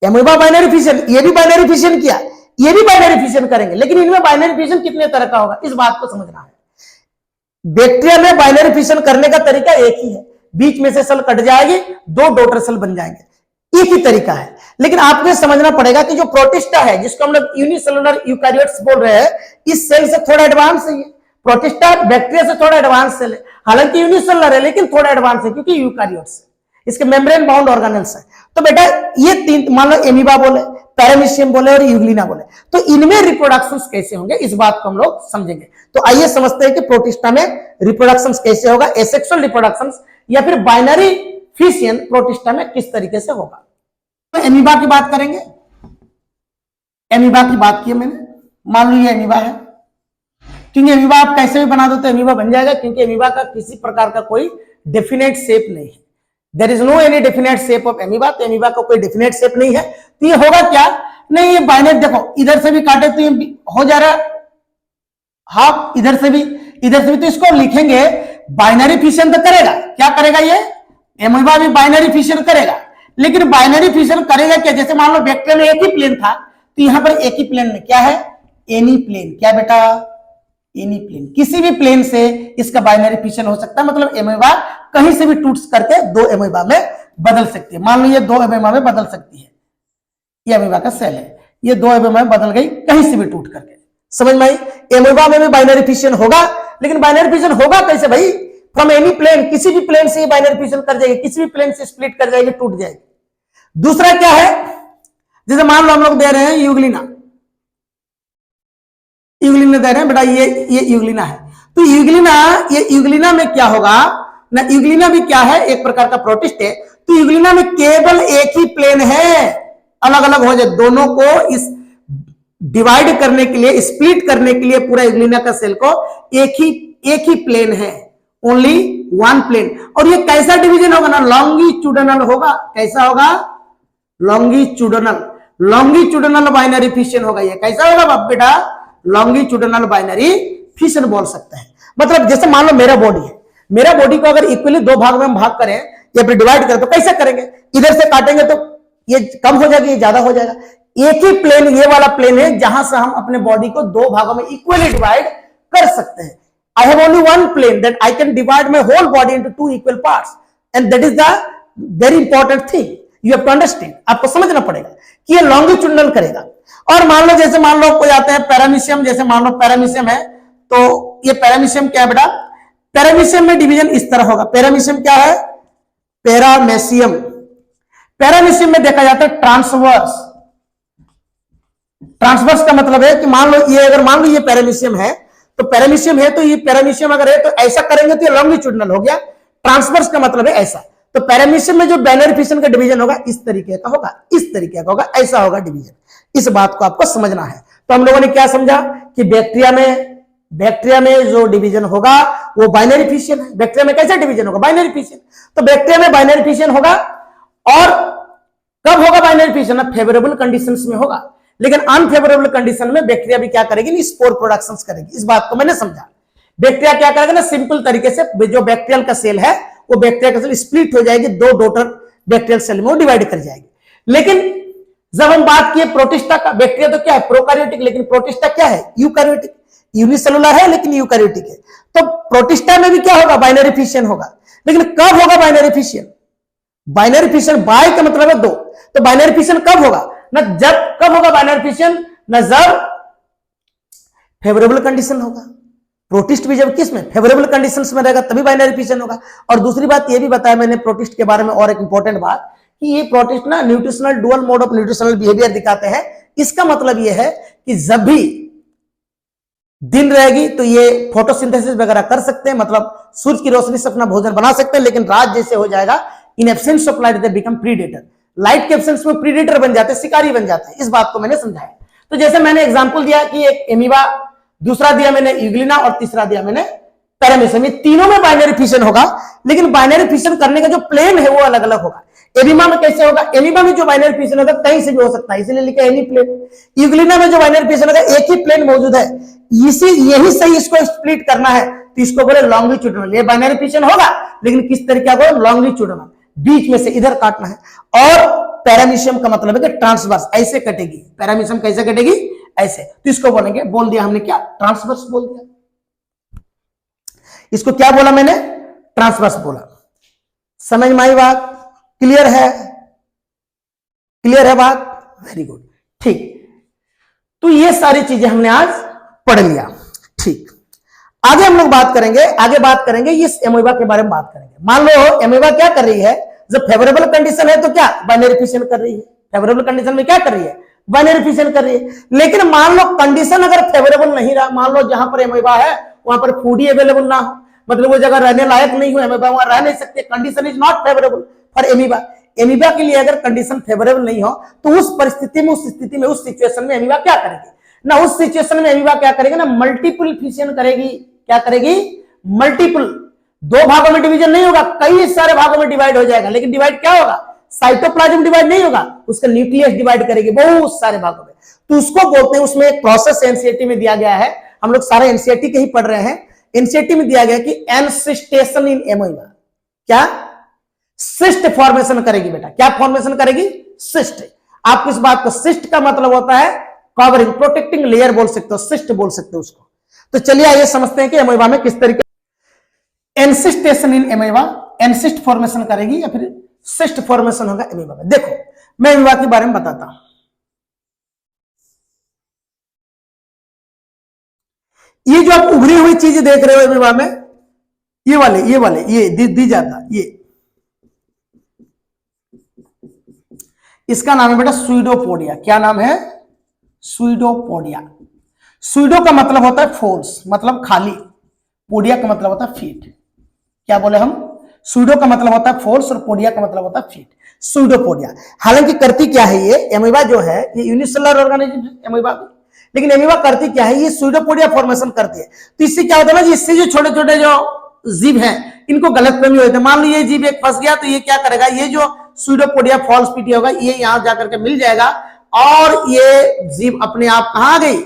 एमोइबा बाइनरी फिशन, ये भी बाइनरी फिशन किया, ये भी बाइनरी फिशन करेंगे, लेकिन इनमें बाइनरी फिशन कितने तरह का होगा इस बात को समझना है। बैक्टीरिया में बाइनरी फिशन करने का तरीका एक ही है। बीच में से सेल कट जाएगी, 2 डॉटर सेल बन जाएंगे, एक ही तरीका है। लेकिन आपको समझना पड़ेगा कि जो प्रोटिस्टा है, जिसको हम लोग यूनिसेलुलर यूकारियोट्स बोल रहे हैं, इस सेल से थोड़ा एडवांस है। प्रोटिस्टा बैक्टीरिया से थोड़ा एडवांस सेल है, हालांकि यूनिसेलुलर है लेकिन थोड़ा एडवांस है क्योंकि यूकारियोट्स है, इसके मेम्ब्रेन बाउंड ऑर्गेनेल्स है। तो बेटा ये 3, मान लो एमीबा बोले, पैरामीशियम बोले और यूग्लिना बोले। तो इनमें रिप्रोडक्शन कैसे होंगे इस बात को हम लोग समझेंगे। तो आइए समझते हैं कि प्रोटिस्टा में रिप्रोडक्शन कैसे होगा, एसेक्सुअल रिप्रोडक्शन या फिर बाइनरी फिशियन प्रोटिस्टा में किस तरीके से होगा। तो एमीबा की बात करेंगे। एमीबा की बात की मैंने, मान लो ये एमीबा है, क्योंकि एमीबा आप कैसे भी बना दो तो एमीबा बन जाएगा, क्योंकि एमीबा का किसी प्रकार का कोई डेफिनेट शेप नहीं है। There is no any definite shape of amoeba. तो एमीबा का कोई डेफिनेट शेप नहीं है। तो ये होगा क्या, नहीं ये बाइनरी, देखो इधर से भी काटे तो ये हो जा रहा है हाफ, इधर से भी तो इसको लिखेंगे बाइनरी फिशन तो करेगा। क्या करेगा ये एमीबा भी बाइनरी फिशन करेगा, लेकिन बाइनरी फिशन करेगा क्या, जैसे मान लो बैक्टीरिया में एक ही प्लेन था तो यहां पर एक ही प्लेन में क्या है, एनी प्लेन। क्या बेटा, एनी प्लेन, किसी भी प्लेन से इसका बाइनरी फिशन हो सकता है। मतलब एमीबा कहीं से भी टूट करके दो एमीबा में बदल सकती है। मान लो ये दो एमीबा में बदल सकती है, ये एमीबा का सेल है, ये दो एमीबा में बदल गई कहीं से भी टूट करके। समझ में आई, एमीबा में भी बाइनरी फिशन होगा, लेकिन बाइनरी फिशन होगा कैसे भाई, फ्रॉम एनी प्लेन, किसी भी प्लेन से ये बाइनरी फिशन कर जाएगी, किसी भी प्लेन से स्प्लिट कर जाएगी, टूट जाएगी। दूसरा क्या है, जैसे मान लो हम लोग दे रहे हैं यूग्लिना, यूग्लिना दे रहे हैं बेटा, ये यूग्लिना है। तो यूग्लिना में क्या होगा ना, यूग्लिना भी क्या है, एक प्रकार का प्रोटिस्ट है। तो यूग्लिना में केवल एक ही प्लेन है, अलग अलग हो जाए, दोनों को इस डिवाइड करने के लिए, स्प्लिट करने के लिए पूरा यूग्लिना का सेल को एक ही प्लेन है, ओनली वन प्लेन। और ये कैसा डिवीजन होगा ना, लॉन्गिट्यूडनल होगा। कैसा होगा, लॉन्गिट्यूडनल बाइनरी फिशन होगा। ये कैसा होगा बाप बेटा, लॉन्गिट्यूडनल बाइनरी फिशन बोल सकते हैं। मतलब जैसे मान लो मेरा बॉडी है, मेरा बॉडी को अगर इक्वली दो भाग में हम भाग करें या फिर डिवाइड करें तो कैसे करेंगे, इधर से काटेंगे तो ये कम हो जाएगी, ये ज्यादा हो जाएगा। एक ही प्लेन ये वाला प्लेन है जहां से हम अपने बॉडी को दो भागों में इक्वली डिवाइड कर सकते हैं। I have only one plane that I can divide my whole body into two equal parts, and that is the very important thing you have to understand. आपको समझना पड़ेगा कि ये लॉन्गिट्यूडनल करेगा। और मान लो जैसे मान लो कोई आते हैं पैरामीशियम, जैसे मान लो पैरामीशियम है, तो ये पैरामीशियम क्या है बेटा, पैरामीशियम में डिवीजन इस तरह होगा। पैरामीशियम क्या है, पैरामीशियम में देखा जाता है ट्रांसवर्स। ट्रांसवर्स का मतलब है कि मान लो ये, अगर मान लो ये पैरामीशियम है, तो पैरामीशियम है तो ये पैरामीशियम अगर है तो ऐसा करेंगे तो ये लॉन्गिट्यूडनल हो गया। ट्रांसवर्स का मतलब है ऐसा। तो पैरामीशियम में जो बाइनरी फिशन का डिवीजन होगा इस तरीके का होगा, इस तरीके का होगा, ऐसा होगा डिवीजन। इस बात को आपको समझना है। तो हम लोगों ने क्या समझा कि बैक्टीरिया में जो डिवीजन होगा वो बाइनरी फिशन है। बैक्टीरिया में कैसा डिवीजन होगा, बाइनरी फिशन। तो बैक्टीरिया में बाइनरी फिशन होगा, और कब होगा बाइनरी फिशन, फेवरेबल कंडीशंस में होगा। लेकिन अनफेवरेबल कंडीशन में बैक्टीरिया भी क्या करेगी, स्पोर प्रोडक्शंस करेगी। इस बात को मैंने समझा। बैक्टीरिया क्या करेगा ना, सिंपल तरीके से जो बैक्टीरियल का सेल है वो बैक्टीरिया का सेल स्प्लिट हो जाएगी, दो डॉटर बैक्टीरियल सेल में वो डिवाइड कर जाएगी। लेकिन जब हम बात किए प्रोटिस्टा का, बैक्टीरिया तो क्या है प्रोकैरियोटिक, लेकिन प्रोटिस्टा क्या है यूकैरियोटिक, यूनिसेलुलर है लेकिन यूकैरियोटिक है। तो प्रोटिस्टा में भी क्या होगा, बाइनरी फिशन होगा। लेकिन कब होगा binary fission, binary fission bi का मतलब है दो। तो बाइनरी फिशन कब होगा ना, जब कब होगा बाइनरी फिशन ना, जब फेवरेबल कंडीशन होगा। प्रोटिस्ट भी जब किस में, फेवरेबल कंडीशंस में रहेगा तभी बाइनरी फिशन होगा। और दूसरी बात ये भी बताया मैंने प्रोटिस्ट के बारे में, और एक इंपॉर्टेंट बात कि ये प्रोटिस्ट ना nutritional dual mode of nutritional behaviour दिखाते हैं। इसका मतलब ये है कि जब भी दिन रहेगी तो ये फोटोसिंथेसिस वगैरह कर सकते हैं, मतलब सूरज की रोशनी से अपना भोजन बना सकते हैं। लेकिन रात जैसे हो जाएगा, in absence of light they become predator, light के एब्सेंस में प्रीडेटर बन जाते हैं, शिकारी बन जाते हैं। इस बात को मैंने समझाया। तो जैसे मैंने एग्जांपल दिया कि एक एमीबा, दूसरा दिया मैंने यूग्लिना, और तीसरा दिया मैंने पैरामीशियम। तीनों में बाइनरी फिशन होगा, लेकिन बाइनरी फिशन करने का जो प्लेन है वो अलग अलग होगा। एमीबा में कैसे होगा, एमीबा में जो बाइनरी फिशन होगा कहीं से भी हो सकता है, इसलिए लिखा एनी प्लेन। यूग्लिना में जो बाइनरी फिशन होगा एक ही प्लेन मौजूद है, यही सही इसको स्प्लिट करना है तो इसको बोले लॉन्गिट्यूडनल। ये बाइनरी फिशन होगा लेकिन किस तरीके का, लॉन्गिट्यूडनल, बीच में से इधर काटना है। और पैरामीशियम का मतलब है कि ट्रांसवर्स, ऐसे कटेगी। पैरामीशियम कैसे कटेगी, ऐसे। तो इसको बोलेंगे, बोल दिया हमने क्या, ट्रांसवर्स बोल दिया। इसको क्या बोला मैंने, ट्रांसवर्स बोला। समझ में आई बात, क्लियर है, क्लियर है बात, वेरी गुड, ठीक। तो ये सारी चीजें हमने आज पढ़ लिया, ठीक। आगे हम लोग बात करेंगे इस एमोइबा के बारे में बात करेंगे। मान लो एमोइबा क्या कर रही है, जब फेवरेबल कंडीशन है तो क्या बाइनरी फिशन कर रही है। फेवरेबल कंडीशन में क्या कर रही है, बाइनरी फिशन कर रही है। लेकिन मान लो कंडीशन अगर फेवरेबल नहीं रहा, मान लो जहां पर एमोइबा है वहां पर फूड ही अवेलेबल ना हो, मतलब वो जगह रहने लायक नहीं हो, एमोइबा वहां रह नहीं सकते, condition is not favourable for amoeba. Amoeba के लिए अगर कंडीशन फेवरेबल नहीं हो तो उस परिस्थिति में, उस स्थिति में, उस सिचुएशन में एमीबा क्या करेगी ना, उस सिचुएशन में एमीबा क्या करेगी ना, मल्टीपल फिशन करेगी। क्या करेगी? मल्टीपल, दो भागों में डिवीजन नहीं होगा, कई सारे भागों में डिवाइड हो जाएगा, लेकिन डिवाइड क्या होगा? साइटोप्लाज्म डिवाइड नहीं होगा, उसका न्यूक्लियस डिवाइड करेगी बहुत सारे भागों में। तो उसको बोलते हैं, उसमें एक प्रोसेस एनसीईआरटी में दिया गया है, हम लोग सारे एनसीईआरटी के ही पढ़ रहे हैं। एनसीईआरटी में दिया गया कि एनसिस्टेशन इन एमोइबा, क्या सिस्ट फॉर्मेशन करेगी बेटा। क्या फॉर्मेशन करेगी? सिस्ट। आपको इस बात को, सिस्ट का मतलब होता है कवरिंग, प्रोटेक्टिंग लेयर बोल सकते हो, सिस्ट बोल सकते हो उसको। तो चलिए आइए समझते हैं कि एमोइबा में किस तरीके एनसिस्टेशन इन एमोइबा, एनसिस्ट फॉर्मेशन करेगी या फिर सिस्ट फॉर्मेशन होगा एमोइबा में। देखो मैं एमोइबा के बारे में बताता हूं। ये जो आप उभरी हुई चीज देख रहे हो एमोइबा में, ये वाले ये दी जाता, ये इसका नाम है बेटा स्यूडोपोडिया। क्या नाम है? स्यूडोपोडिया। स्यूडो का मतलब होता है फॉल्स, मतलब खाली, पोडिया का मतलब होता है फीट। क्या बोले हम? स्यूडो का मतलब होता है फॉल्स और पोडिया का मतलब होता है फीट, स्यूडोपोडिया। हालांकि करती क्या है ये एमोइबा जो है, ये यूनिसेलुलर ऑर्गेनिज्म एमोइबा, लेकिन एमोइबा करती क्या है? ये स्यूडोपोडिया फॉर्मेशन करती है। तो इससे क्या होता है ना, इससे जो छोटे छोटे जो जीव हैं इनको गलतफहमी होती है। मान लो ये जीव एक फंस गया तो ये क्या करेगा, ये जो स्यूडोपोडिया फॉल्स पीटी होगा ये यहां जाकर के मिल जाएगा और ये जीव अपने आप कहां आ गई?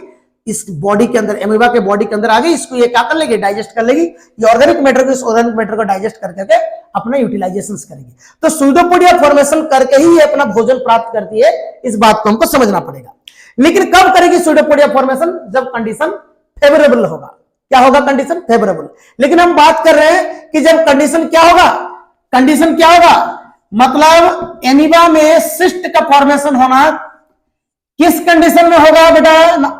इस बॉडी के अंदर, एमोइबा के बॉडी के अंदर आ गई। इसको ये क्या कर लेगी? डाइजेस्ट कर लेगी। ये ऑर्गेनिक मैटर को, इस ऑर्गेनिक मैटर को डाइजेस्ट करके अपना यूटिलाइजेशन करेगी। तो स्यूडोपोडिया फॉर्मेशन करके ही ये अपना भोजन प्राप्त करती है, इस बात को हमको समझना पड़ेगा। लेकिन कब करेगी स्यूडोपोडिया फॉर्मेशन? जब कंडीशन फेवरेबल होगा। क्या होगा? Condition favourable. लेकिन हम बात कर रहे हैं कि जब कंडीशन क्या होगा, कंडीशन क्या होगा, मतलब एमीबा में सिस्ट का फॉर्मेशन होना किस कंडीशन में होगा बेटा?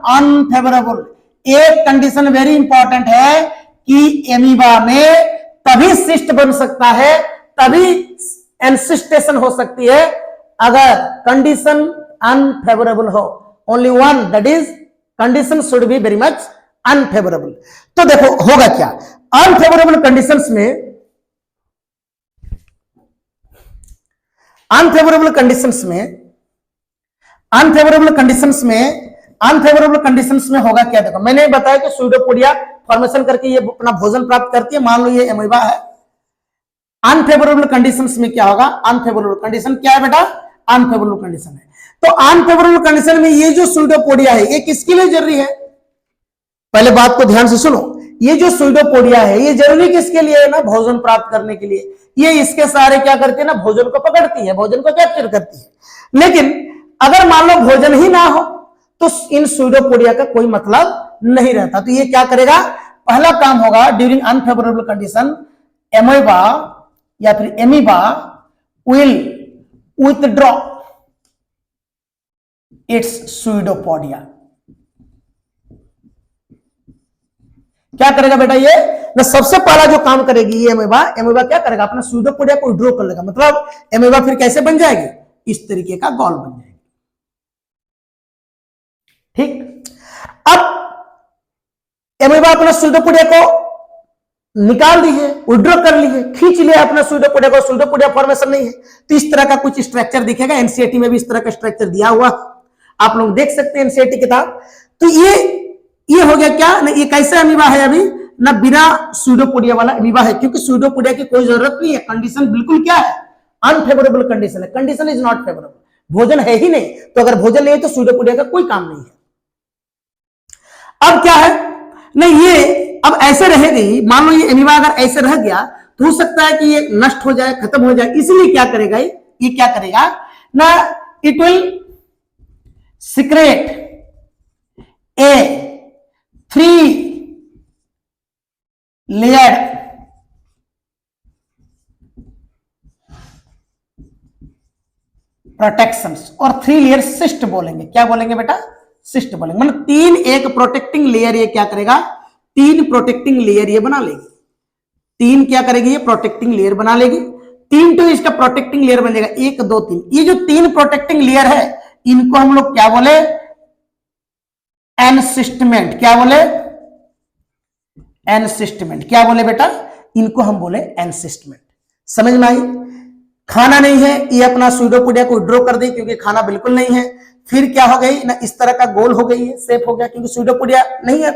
अनफेवरेबल। एक कंडीशन वेरी इंपॉर्टेंट है कि एमीबा में तभी सिस्ट बन सकता है, तभी एनसिस्टेशन हो सकती है अगर कंडीशन अनफेवरेबल हो। Only one, that is condition should be very much unfavourable. तो देखो होगा क्या अनफेवरेबल कंडीशंस में, अनफेवरेबल कंडीशंस में होगा क्या? देखो मैंने बताया कि स्यूडोपोडिया फॉर्मेशन करके ये अपना भोजन प्राप्त करती है। मान लो ये एमोइबा है। अनफेवरेबल कंडीशंस में क्या होगा? अनफेवरेबल कंडीशन क्या है बेटा? अनफेवरेबल कंडीशन है। तो अनफेवरेबल कंडीशन में ये जो स्यूडोपोडिया है ये किसके लिए जरूरी है? पहले बात को ध्यान से सुनो। ये जो स्यूडोपोडिया है ये जरूरी किसके लिए है ना? भोजन प्राप्त करने के लिए। ये इसके सारे क्या करती है ना, भोजन को पकड़ती है, भोजन को कैप्चर करती है। लेकिन अगर मान लो भोजन ही ना हो तो इन स्यूडोपोडिया का कोई मतलब नहीं रहता। तो ये क्या करेगा? पहला काम होगा, ड्यूरिंग अनफेवरेबल कंडीशन एमोइबा या फिर amoeba will withdraw it's pseudopodia. क्या करेगा बेटा? ये ना सबसे पहला जो काम करेगी ये एमोइबा क्या करेगा? अपना स्यूडोपोडिया को विड्रॉ कर लेगा। मतलब एमोइबा फिर कैसे बन जाएगी? इस तरीके का गॉल बन जाएगी। ठीक, अब एमोइबा अपना स्यूडोपोडिया को निकाल दीजिए, विड्रॉ कर लीजिए, खींच लिया अपना स्यूडोपोडिया को। स्यूडोपोडिया फॉर्मेशन नहीं है तो इस तरह का कुछ स्ट्रक्चर दिखेगा। एनसीईआरटी में भी इस तरह का स्ट्रक्चर दिया हुआ, आप लोग देख सकते हैं एनसीईआरटी किताब। तो ये हो गया क्या ना, ये कैसा अमीबा है अभी ना, बिना स्यूडोपोडिया वाला अमीबा है, क्योंकि स्यूडोपोडिया की कोई जरूरत नहीं है। कंडीशन बिल्कुल क्या है? अनफेवरेबल कंडीशन है। कंडीशन इज नॉट फेवरेबल, भोजन है ही नहीं। तो अगर भोजन नहीं है तो स्यूडोपोडिया का कोई काम नहीं है। अब क्या है नहीं, ये अब ऐसे रहेगी। मान लो ये अमीबा अगर ऐसे रह गया तो हो सकता है कि ये नष्ट हो जाए, खत्म हो जाए। इसलिए क्या करेगा ये क्या करेगा ना, it will secret A 3 layer protections और 3 लेयर सिस्ट बोलेंगे। क्या बोलेंगे बेटा? सिस्ट बोलेंगे। मतलब 3 एक प्रोटेक्टिंग लेयर ये क्या करेगा? 3 प्रोटेक्टिंग लेयर ये बना लेगी। 3 क्या करेगी? ये प्रोटेक्टिंग लेयर बना लेगी। 3 तो इसका प्रोटेक्टिंग लेयर बन जाएगा, 1 2 3। ये जो 3 प्रोटेक्टिंग लेयर है इनको हम लोग क्या बोले, एनसिस्टमेंट। क्या बोले, एनसिस्टमेंट। क्या बोले बेटा, इनको हम बोले एनसिस्टमेंट। समझ में आई? खाना नहीं है, ये अपना स्यूडोपोडिया को ड्रॉ कर दी क्योंकि खाना बिल्कुल नहीं है। फिर क्या हो गई ना, इस तरह का गोल हो गई है, शेप हो गया क्योंकि स्यूडोपोडिया नहीं है।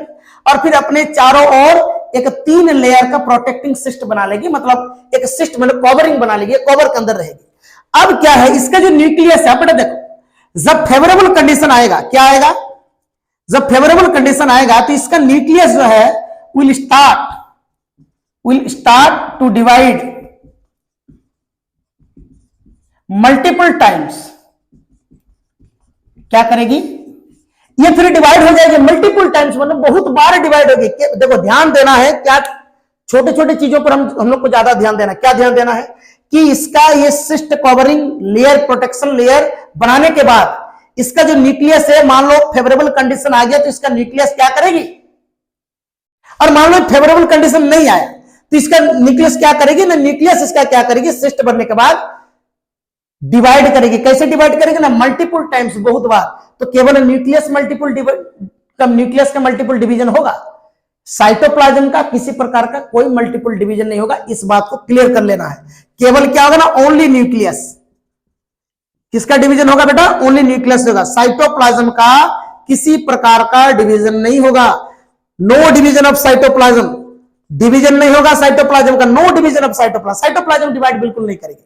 और फिर अपने चारों ओर एक 3 लेयर का प्रोटेक्टिंग सिस्ट बना लेगी, मतलब एक सिस्ट मतलब कवरिंग बना लेगी, कवर के अंदर रहेगी। अब क्या है, इसका जो न्यूक्लियस है, बेटा देखो, जब फेवरेबल कंडीशन आएगा, क्या आएगा, जब फेवरेबल कंडीशन आएगा तो इसका न्यूक्लियस जो है will start to divide multiple times. क्या करेगी, ये फिर डिवाइड हो जाएगी मल्टीपल टाइम्स, मतलब बहुत बार डिवाइड होगी। देखो ध्यान देना है, क्या छोटे छोटे चीजों पर हम लोग को ज्यादा ध्यान देना। क्या ध्यान देना है कि इसका ये cyst covering layer, protection layer बनाने के बाद इसका जो न्यूक्लियस है, मान लो फेवरेबल कंडीशन आ गया तो इसका न्यूक्लियस क्या करेगी, और मान लो फेवरेबल कंडीशन नहीं आया तो इसका न्यूक्लियस क्या करेगी ना, न्यूक्लियस इसका क्या करेगी, सिस्ट बनने के बाद डिवाइड करेगी। कैसे डिवाइड करेगी ना, मल्टीपल टाइम्स, बहुत बार। तो केवल न्यूक्लियस का मल्टीपल डिवीजन होगा, साइटोप्लाज्म का किसी प्रकार का कोई मल्टीपल डिवीजन नहीं होगा। इस बात को क्लियर कर लेना है। केवल क्या होगा ना, ओनली न्यूक्लियस। किसका डिवीजन होगा बेटा, ओनली न्यूक्लियस होगा। साइटोप्लाज्म का किसी प्रकार का डिवीजन नहीं होगा। No division of cytoplasm, division नहीं होगा साइटोप्लाज्म का, no division of cytoplasm. Cytoplasm divide बिल्कुल नहीं करेगी।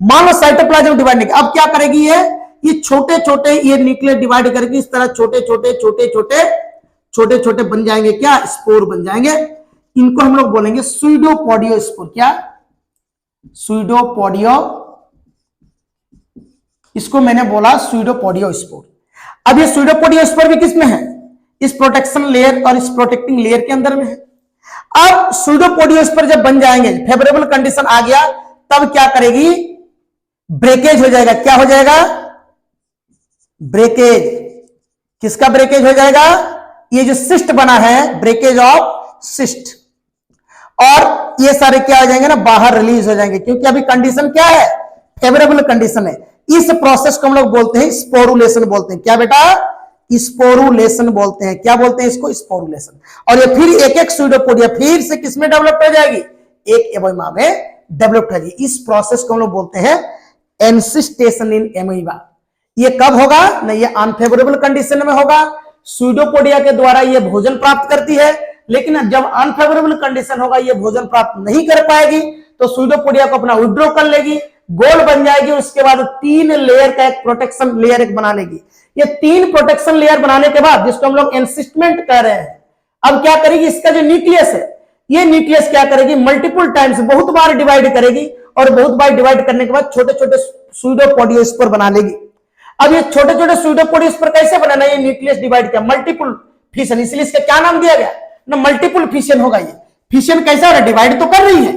मान लो साइटोप्लाज्म डिवाइड नहीं, अब क्या करेगी, ये छोटे छोटे ये न्यूक्लियस डिवाइड करके इस तरह छोटे छोटे बन जाएंगे, क्या, स्पोर बन जाएंगे। इनको हम लोग बोलेंगे स्यूडोपोडियो स्पोर। क्या, स्यूडोपोडियो, इसको मैंने बोला स्यूडोपोडियो स्पोर। अब ये स्यूडोपोडियो स्पोर भी किसमें है, इस प्रोटेक्शन लेयर और इस प्रोटेक्टिंग लेयर के अंदर में है। अब स्यूडोपोडियो स्पोर जब बन जाएंगे, फेवरेबल कंडीशन आ गया, तब क्या करेगी, ब्रेकेज हो जाएगा। क्या हो जाएगा, ब्रेकेज। किसका ब्रेकेज हो जाएगा, ये जो सिस्ट बना है, ब्रेकेज ऑफ सिस्ट। और ये सारे क्या हो जाएंगे ना, बाहर रिलीज हो जाएंगे, क्योंकि अभी कंडीशन क्या है, फेवरेबल कंडीशन है। इस प्रोसेस को हम लोग बोलते हैं स्पोरुलेशन बोलते हैं। क्या बेटा, स्पोरुलेशन बोलते हैं। क्या बोलते हैं इसको, स्पोरुलेशन। और ये फिर एक एक स्यूडोपोडिया फिर से किसमें डेवलप हो जाएगी, एक एमोइमा में डेवलप हो जाएगी। इस प्रोसेस को हम लोग बोलते हैं एनसिस्टेशन इन एमोइमा। ये कब होगा ना, ये अनफेवरेबल कंडीशन में होगा। स्यूडोपोडिया के द्वारा ये भोजन प्राप्त करती है, लेकिन जब अनफेवरेबल कंडीशन होगा, ये भोजन प्राप्त नहीं कर पाएगी, तो स्यूडोपोडिया को अपना विड्रॉ कर लेगी, गोल बन जाएगी। उसके बाद 3 लेयर का एक प्रोटेक्शन लेयर एक बना लेगी। ये 3 प्रोटेक्शन लेयर बनाने के बाद, जिसको हम लोग एनसिस्टमेंट कह रहे हैं, अब क्या करेगी, इसका जो न्यूक्लियस है, ये न्यूक्लियस क्या करेगी, मल्टीपल टाइम्स, बहुत बार डिवाइड करेगी, और बहुत बार डिवाइड करने के बाद छोटे छोटे स्यूडोपोडियो स्पोर बना लेगी। अब ये छोटे छोटे स्यूडोपोडियो स्पोर कैसे बनाना, ये न्यूक्लियस डिवाइड किया, मल्टीपल फिशन, इसलिए इसका क्या नाम दिया गया ना, मल्टीपल फिशन होगा। ये फिशन कैसा हो रहा है, डिवाइड तो कर रही है,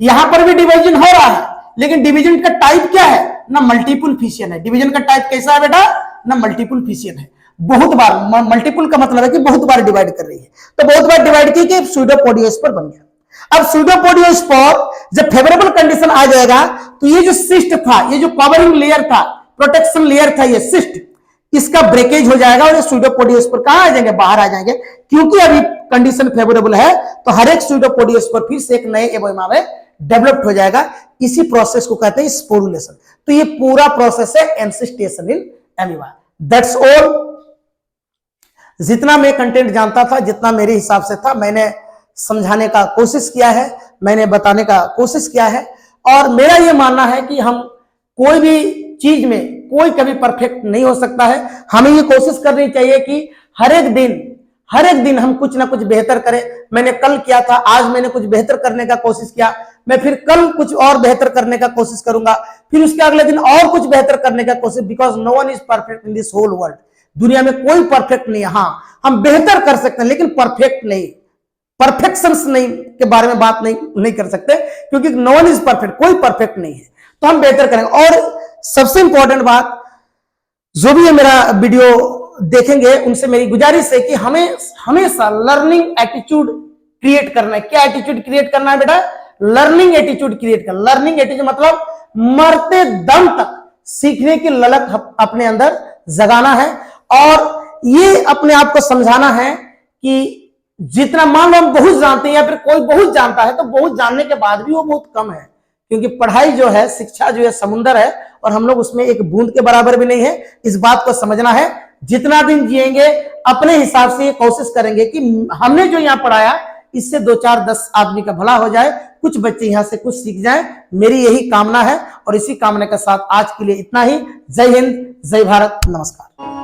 यहां पर भी डिवीजन हो रहा है, लेकिन डिवीजन का टाइप क्या है ना, मल्टीपल फिशन है। डिवीजन का टाइप कैसा है बेटा ना, मल्टीपल फिशन है। बहुत बार, मल्टीपल का मतलब है कि बहुत बार डिवाइड कर रही है, तो बहुत बार डिवाइड की कि स्यूडोपोडियो स्पोर बन गया। अब स्यूडोपोडियो स्पोर जब फेवरेबल कंडीशन आ जाएगा, तो ये जो सिस्ट था, ये जो कवरिंग लेयर था, प्रोटेक्शन लेयर था, ये सिस्ट, इसका ब्रेकेज हो जाएगा और ये स्यूडोपोडियो स्पोर कहां आ जाएंगे, बाहर आ जाएंगे। क्योंकि अभी कंडीशन फेवरेबल है, तो हर एक स्यूडोपोडियो स्पोर फिर से एक नए एमोइमा में डेवलप्ड हो जाएगा। इसी प्रोसेस को कहते हैं स्पोरुलेशन। तो ये पूरा प्रोसेस है एनसिस्टेशन इन एमीबा। That's all. जितना मैं कंटेंट जानता था, जितना मेरे हिसाब से था, मैंने समझाने का कोशिश किया है, मैंने बताने का कोशिश किया है। और मेरा यह मानना है कि हम कोई भी चीज में कोई कभी परफेक्ट नहीं हो सकता है। हमें ये कोशिश करनी चाहिए कि हर एक दिन हम कुछ ना कुछ बेहतर करें। मैंने कल किया था, आज मैंने कुछ बेहतर करने का कोशिश किया, मैं फिर कल कुछ और बेहतर करने का कोशिश करूंगा, फिर उसके अगले दिन और कुछ बेहतर करने का कोशिश। Because no one is perfect in this whole world. दुनिया में कोई परफेक्ट नहीं है। हाँ, हम बेहतर कर सकते हैं, लेकिन परफेक्ट नहीं, परफेक्शंस नहीं के बारे में बात नहीं कर सकते, क्योंकि नो वन इज परफेक्ट, कोई परफेक्ट नहीं है। तो हम बेहतर करेंगे। और सबसे इंपॉर्टेंट बात, जो भी ये मेरा वीडियो देखेंगे उनसे मेरी गुजारिश है कि हमें हमेशा लर्निंग एटीट्यूड क्रिएट करना है। क्या एटीट्यूड क्रिएट करना है बेटा, लर्निंग एटीट्यूड क्रिएट करना। लर्निंग एटीट्यूड मतलब मरते दम तक सीखने की ललक अपने अंदर जगाना है और ये अपने आप को समझाना है कि जितना, मान लो हम बहुत जानते हैं या फिर कोई बहुत जानता है, तो बहुत जानने के बाद भी वो बहुत कम है, क्योंकि पढ़ाई जो है, शिक्षा जो है समुंदर है और हम लोग उसमें एक बूंद के बराबर भी नहीं है। इस बात को समझना है। जितना दिन जिएंगे अपने हिसाब से ये कोशिश करेंगे कि हमने जो यहाँ पढ़ाया इससे 2 4 10 आदमी का भला हो जाए, कुछ बच्चे यहाँ से कुछ सीख जाएं। मेरी यही कामना है और इसी कामना के साथ आज के लिए इतना ही। जय हिंद, जय भारत, नमस्कार।